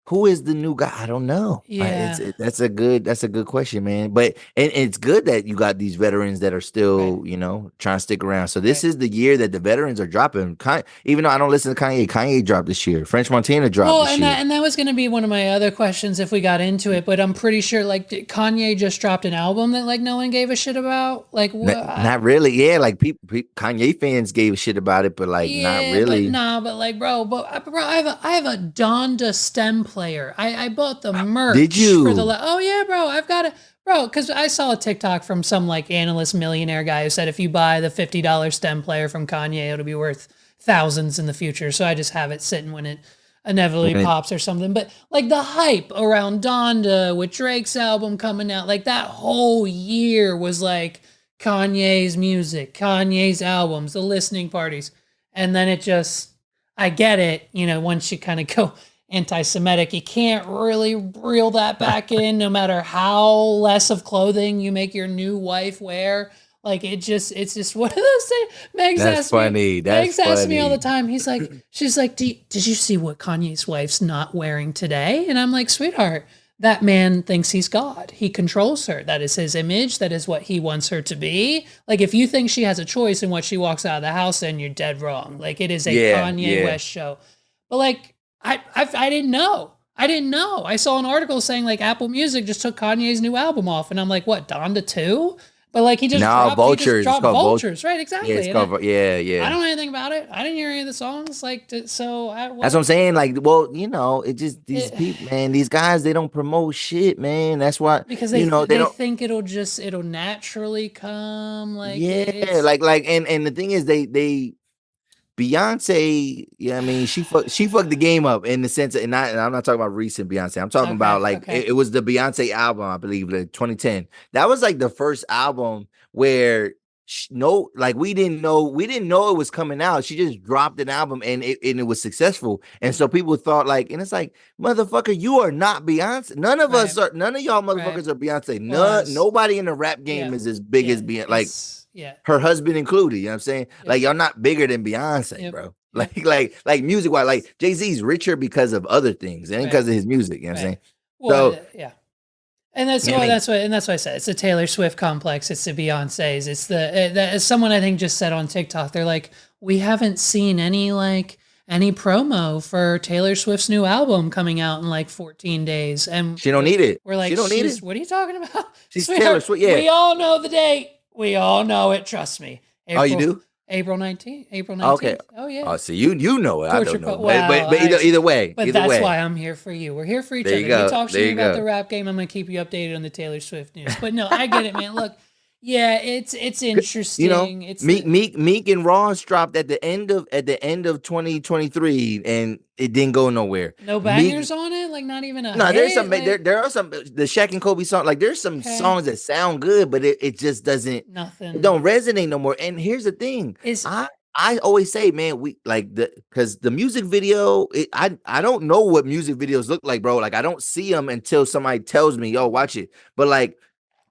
Who is the new guy? I don't know. Yeah, that's a good question, man. But and it's good that you got these veterans that are still, trying to stick around. So this is the year that the veterans are dropping. Even though I don't listen to Kanye, Kanye dropped this year. French Montana dropped this year. And that was going to be one of my other questions if we got into it. But I'm pretty sure Kanye just dropped an album that like no one gave a shit about. Like what? Not really. Yeah, like people Kanye fans gave a shit about it, but like not really. But like bro, I have a Donda stem player. I bought the merch. Did you? For oh yeah, bro. I've got it, bro. Because I saw a TikTok from some like analyst millionaire guy who said if you buy the $50 stem player from Kanye, it'll be worth thousands in the future. So I just have it sitting when it inevitably pops or something. But like the hype around Donda with Drake's album coming out, like that whole year was like Kanye's music, Kanye's albums, the listening parties, and then it just, I get it. Once you kind of go anti-Semitic, you can't really reel that back in, no matter how less of clothing you make your new wife wear. Like it's just what do those say? Megs asks me all the time. She's like, did you see what Kanye's wife's not wearing today? And I'm like, sweetheart, that man thinks he's God. He controls her. That is his image. That is what he wants her to be. Like if you think she has a choice in what she walks out of the house, then you're dead wrong. Like it is a Kanye West show. But like I didn't know. I saw an article saying like Apple Music just took Kanye's new album off, and I'm like, what, Donda 2? But like he just dropped Vultures, right? Exactly. Yeah, I don't know anything about it. I didn't hear any of the songs. That's what I'm saying. Like, well, it just these people, man. These guys, they don't promote shit, man. That's why because they think it'll naturally come. Like and the thing is they. Beyonce, she fucked the game up in the sense, and I'm not talking about recent Beyonce. I'm talking about it was the Beyonce album, I believe, like 2010. That was like the first album where we didn't know it was coming out. She just dropped an album and it was successful, and so people thought and it's like, motherfucker, you are not Beyonce. None of us are. None of y'all motherfuckers are Beyonce. Nobody in the rap game is as big as Beyonce. Her husband included, you know what I'm saying? Like y'all not bigger than Beyonce, bro. Like music wise, like Jay-Z's richer because of other things and because of his music, you know what I'm saying? Well, And that's why I said it's the Taylor Swift complex, it's the Beyonce's, it's as someone I think just said on TikTok, they're like, we haven't seen any promo for Taylor Swift's new album coming out in like 14 days. And she don't need it. We're like, she don't need it. What are you talking about? She's Taylor Swift, yeah. We all know the date. We all know it. Trust me. You do? April 19th. April 19th. Okay. Oh yeah. Oh, so you know it. I Torture don't know. well, but either way. But either that's way. why I'm here for you. We're here for each There other. you go. You talk to There me you about go. the rap game. I'm gonna keep you updated on the Taylor Swift news. But no, I get it, man. Look, yeah, it's interesting. You know, it's Meek and Ross dropped at the end of 2023, and it didn't go nowhere. no bangers on it. Like not even a No, hit? there's some. Like, There are some. The Shaq and Kobe song. Like there's some Okay. songs that sound good, but it just doesn't. nothing. It don't resonate no more. And here's the thing. Is I always say, man, we like because the music video. I don't know what music videos look like, bro. Like I don't see them until somebody tells me, "Yo, watch it." But like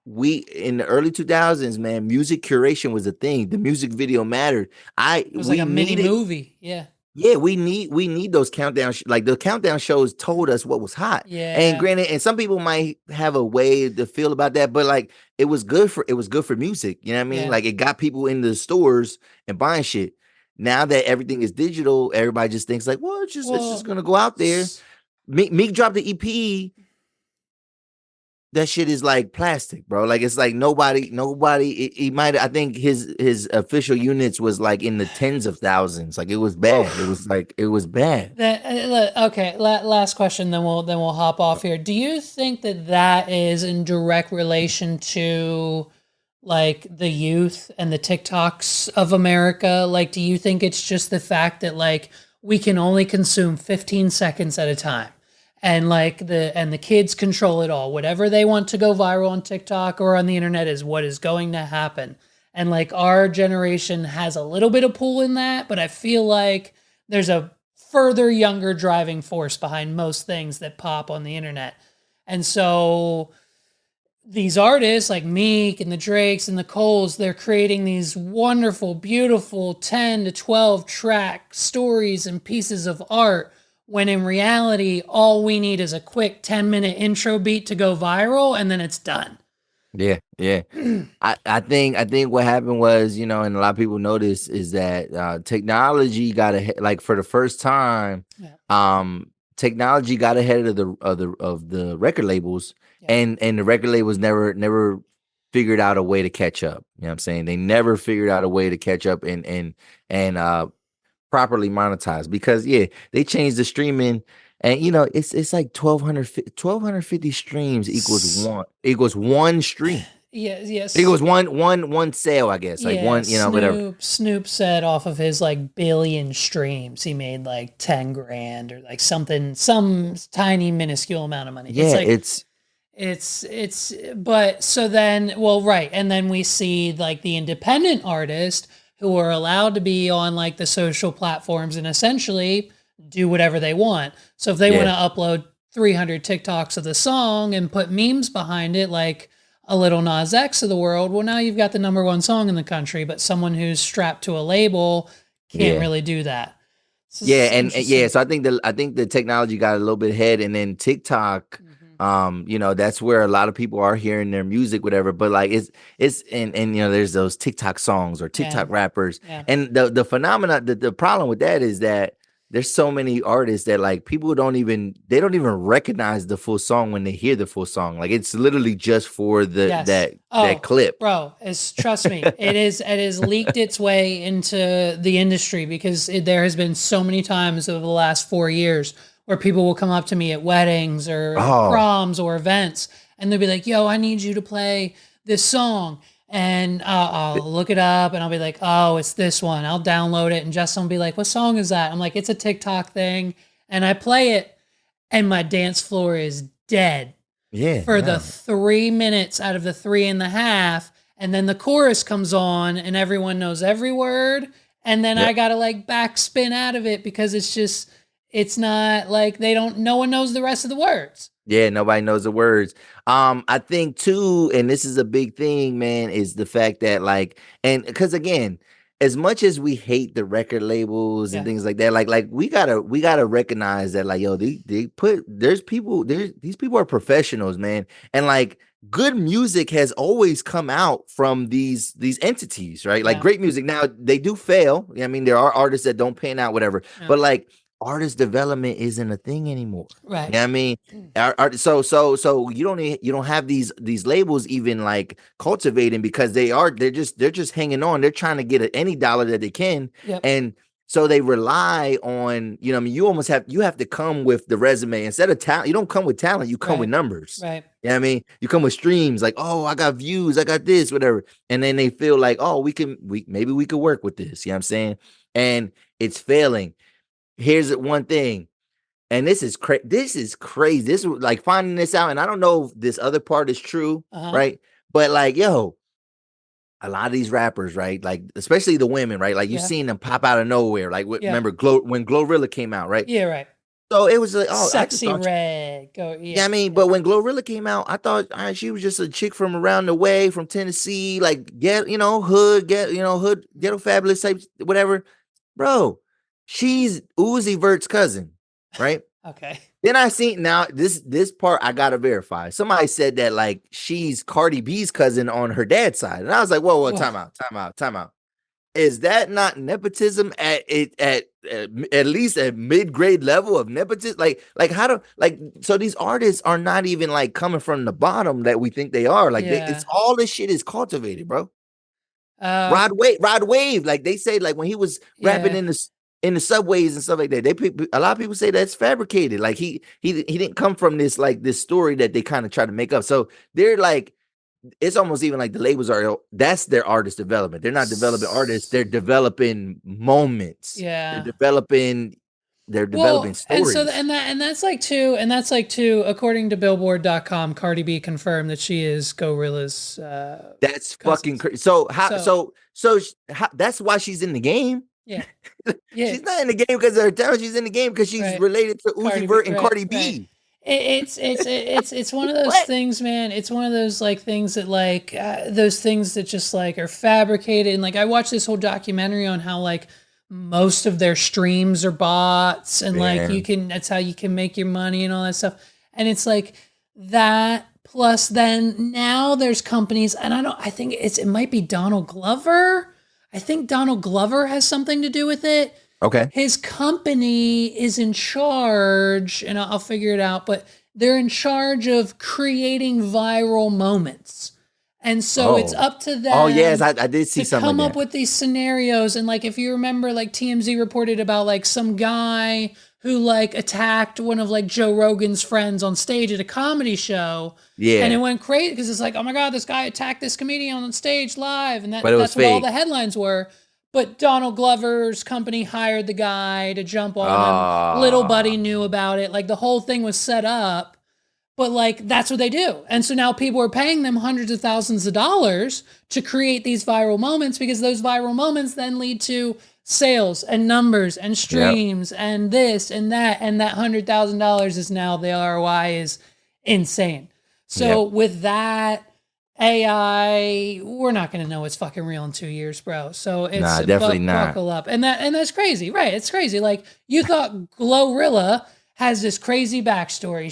we in the early 2000s, man, music curation was a thing. The music video mattered. it was like a mini movie. Yeah. Yeah, we need those countdown like the countdown shows told us what was hot. Yeah. And granted, and some people might have a way to feel about that, but like it was good for music. You know what I mean? Yeah. Like it got people in the stores and buying shit. Now that everything is digital, everybody just thinks like, well, it's just gonna go out there. Meek dropped the EP. That shit is like plastic, bro. Like it's like nobody. He might. I think his official units was like in the tens of thousands. Like it was bad. It was bad. Okay. Last question. Then we'll hop off here. Do you think that is in direct relation to like the youth and the TikToks of America? Like, do you think it's just the fact that like we can only consume 15 seconds at a time? And like the kids control it all. Whatever they want to go viral on TikTok or on the internet is what is going to happen. And like our generation has a little bit of pull in that, but I feel like there's a further younger driving force behind most things that pop on the internet. And so these artists like Meek and the Drakes and the Coles, they're creating these wonderful, beautiful 10 to 12 track stories and pieces of art, when in reality, all we need is a quick 10-minute intro beat to go viral, and then it's done. Yeah. I think what happened was, and a lot of people notice is that technology got ahead. Like for the first time, technology got ahead of the record labels, and the record labels never figured out a way to catch up. You know what I'm saying? They never figured out a way to catch up and properly monetized, because they changed the streaming, and it's like 1250 streams equals one stream. Yes. Equals one sale, I guess. Like one, whatever. Snoop said off of his like billion streams, he made like 10 grand or like some tiny minuscule amount of money. Yeah, but so then, well, right. And then we see like the independent artist who are allowed to be on like the social platforms and essentially do whatever they want. So if they want to upload 300 TikToks of the song and put memes behind it, like a Little Nas X of the world, well, now you've got the #1 song in the country, but someone who's strapped to a label can't really do that. So so I think the technology got a little bit ahead, and then TikTok, that's where a lot of people are hearing their music, whatever. But like it's there's those TikTok songs or TikTok rappers, and the phenomena, the problem with that is that there's so many artists that like people don't even recognize the full song when they hear the full song. Like it's literally just for that clip. Bro, trust me, it has leaked its way into the industry, because there has been so many times over the last 4 years where people will come up to me at weddings or proms or events, and they'll be like, yo, I need you to play this song. And I'll look it up and I'll be like, oh, it's this one. I'll download it. And Justin will be like, what song is that? I'm like, it's a TikTok thing. And I play it and my dance floor is dead for the 3 minutes out of the 3.5. And then the chorus comes on and everyone knows every word. And then I got to like backspin out of it, because it's not like no one knows the rest of the words. Yeah, nobody knows the words. I think too, and this is a big thing, man, is the fact that like, and because again, as much as we hate the record labels and things like that, like we gotta recognize that, like, yo, these people are professionals, man, and like good music has always come out from these entities, right? Like great music. Now they do fail. I mean, there are artists that don't pan out, whatever, but like, artist development isn't a thing anymore. Right. You know what I mean? So you don't have these labels even like cultivating because they're just hanging on. They're trying to get any dollar that they can. Yep. And so they rely on, you know, I mean, you have to come with the resume instead of talent. You don't come with talent, you come with numbers. Right. You know what I mean? You come with streams like, oh, I got views, I got this, whatever. And then they feel like, oh, maybe we could work with this. You know what I'm saying? And it's failing. Here's one thing, and this is crazy. This is crazy. This is like finding this out, and I don't know if this other part is true, right? But like, yo, a lot of these rappers, right? Like, especially the women, right? Like, you've seen them pop out of nowhere. Like, remember when Glorilla came out, right? Yeah, right. So it was like, oh, Sexy Red. I mean, but when Glorilla came out, I thought she was just a chick from around the way, from Tennessee, like hood, ghetto fabulous type, whatever, bro. She's Uzi Vert's cousin, right? Okay. Then I seen now this part I gotta verify. Somebody said that like she's Cardi B's cousin on her dad's side, and I was like, whoa, time out. Is that not nepotism at least at mid-grade level of nepotism? Like how do so these artists are not even like coming from the bottom that we think they are. Like it's all this shit is cultivated, bro. Rod Wave, like they say, like when he was rapping in the subways and stuff like that, a lot of people say that's fabricated. Like he didn't come from this story that they kind of try to make up. So they're like, it's almost even like the labels that's their artist development. They're not developing artists, they're developing moments. Yeah. They're developing stories. And that's like too, according to Billboard.com, Cardi B confirmed that she is Gorilla's that's fucking crazy. So that's why she's in the game. Yeah. She's not in the game because of her talent. She's in the game because she's related to Uzi Vert and Cardi B. Right. It's one of those things, man. It's one of those like things that like those things that just like are fabricated. And like I watched this whole documentary on how like most of their streams are bots, and like that's how you can make your money and all that stuff. And it's like that. Plus, then now there's companies, and I think it might be Donald Glover. I think Donald Glover has something to do with it. Okay. His company is in charge, and I'll figure it out, but they're in charge of creating viral moments. And so it's up to them. Oh, yes, I did see something. To come up with these scenarios. And like, if you remember, like TMZ reported about like some guy who like attacked one of like Joe Rogan's friends on stage at a comedy show. Yeah. And it went crazy because it's like, oh my God, this guy attacked this comedian on stage live. And that's what all the headlines were. But Donald Glover's company hired the guy to jump on him. Little Buddy knew about it. Like the whole thing was set up. But like, that's what they do. And so now people are paying them hundreds of thousands of dollars to create these viral moments, because those viral moments then lead to sales and numbers and streams and this and that. And that $100,000 is now the ROI is insane. So with that AI, we're not going to know it's fucking real in 2 years, bro. So it's definitely not. Buckle up. And that's crazy, right? It's crazy. Like you thought Glorilla has this crazy backstory.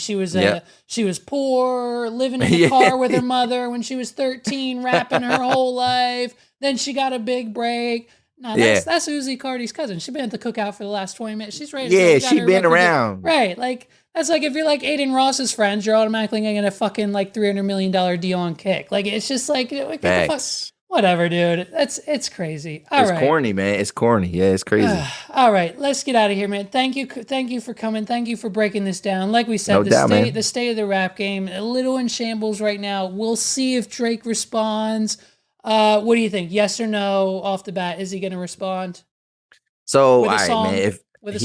She was poor, living in a car with her mother when she was 13, rapping her whole life. Then she got a big break. No, that's Uzi Cardi's cousin. She's been at the cookout for the last 20 minutes. She's ready. Yeah, she's been around. Right. Like, that's like if you're like Aiden Ross's friends, you're automatically getting a fucking like $300 million deal on Kick. Like, it's just like, what the fuck? Whatever, dude. It's crazy. All right. It's corny, man. It's corny. Yeah, it's crazy. All right, let's get out of here, man. Thank you for coming. Thank you for breaking this down. Like we said, the state of the rap game, a little in shambles right now. We'll see if Drake responds. What do you think? Yes or no off the bat? Is he going to respond? So, all right, man. If if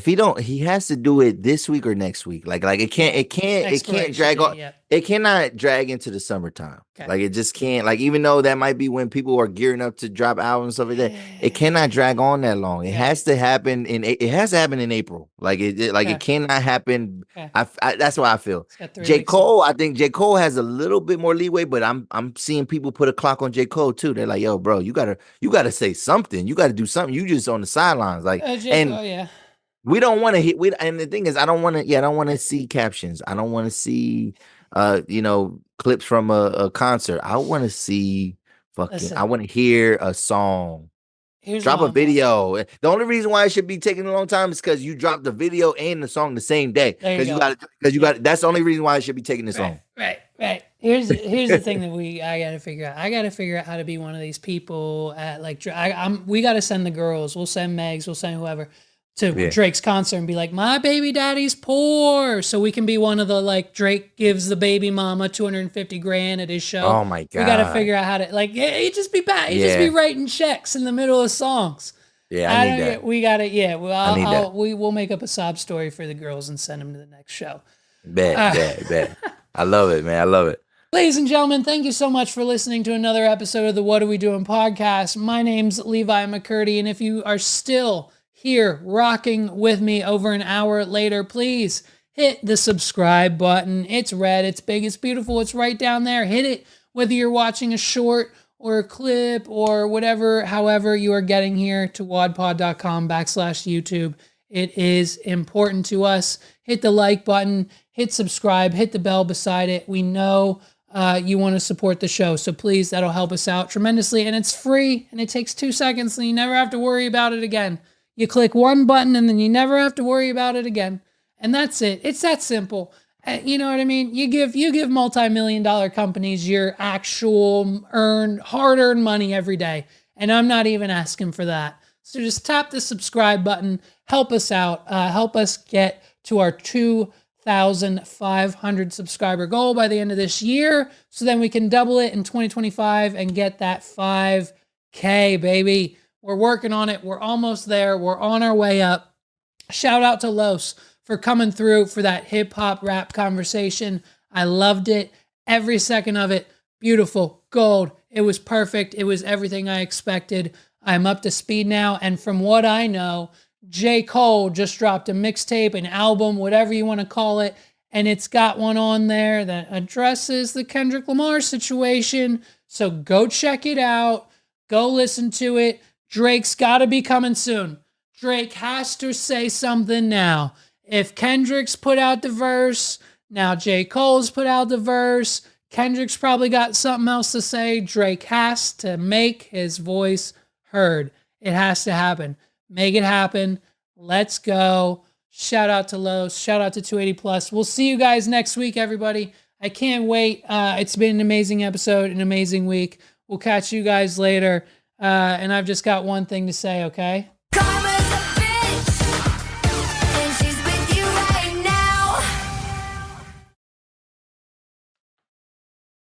he don't, he has to do it this week or next week. Like it can't drag on. Yeah. It cannot drag into the summertime. Okay. Like it just can't. Like even though that might be when people are gearing up to drop albums and stuff like that, it cannot drag on that long. It has to happen in April. Like it cannot happen. Okay. That's what I feel. J. Cole, I think J. Cole has a little bit more leeway, but I'm seeing people put a clock on J. Cole too. They're like, yo, bro, you gotta say something. You gotta do something. You just on the sidelines, like we don't want to hit. And the thing is, I don't want to see captions. I don't want to see clips from a concert. I want to see I want to hear a song Drop a video. The only reason why it should be taking a long time is because you dropped the video and the song the same day. Because you got that's the only reason why it should be taking this long. Right. Here's the thing that I gotta figure out. I gotta figure out how to be one of these people at like we gotta send the girls. We'll send Megs. We'll send whoever to Drake's concert and be like, my baby daddy's poor, so we can be one of the like Drake gives the baby mama $250,000 at his show. Oh my god, we gotta figure out how to like. He just be bad. He just be writing checks in the middle of songs. Yeah, I need that. We gotta. Yeah, well, we'll make up a sob story for the girls and send them to the next show. Bet. I love it, man. I love it. Ladies and gentlemen, thank you so much for listening to another episode of the What Are We Doing podcast. My name's Levi McCurdy, and if you are still here rocking with me over an hour later, please hit the subscribe button. It's red, it's big, it's beautiful, it's right down there. Hit it whether you're watching a short or a clip or whatever, however you are getting here to wadpod.com/YouTube. It is important to us. Hit the like button, hit subscribe, hit the bell beside it. We know you want to support the show, so please, that'll help us out tremendously. And it's free, and it takes 2 seconds, and you never have to worry about it again. You click one button, and then you never have to worry about it again. And that's it. It's that simple. You know what I mean? You give multi-million-dollar companies your actual hard-earned money every day, and I'm not even asking for that. So just tap the subscribe button, help us out, help us get to our 2,500 subscriber goal by the end of this year, so then we can double it in 2025 and get that 5K, baby. We're working on it. We're almost there. We're on our way up. Shout out to Los for coming through for that hip hop rap conversation. I loved it. Every second of it. Beautiful. Gold. It was perfect. It was everything I expected. I'm up to speed now. And from what I know, J. Cole just dropped a mixtape, an album, whatever you want to call it. And it's got one on there that addresses the Kendrick Lamar situation. So go check it out. Go listen to it. Drake's got to be coming soon. Drake has to say something now. If Kendrick's put out the verse, now J. Cole's put out the verse, Kendrick's probably got something else to say. Drake has to make his voice heard. It has to happen. Make it happen. Let's go. Shout out to Los. Shout out to 280 Plus. We'll see you guys next week, everybody. I can't wait. It's been an amazing episode, an amazing week. We'll catch you guys later. And I've just got one thing to say, okay?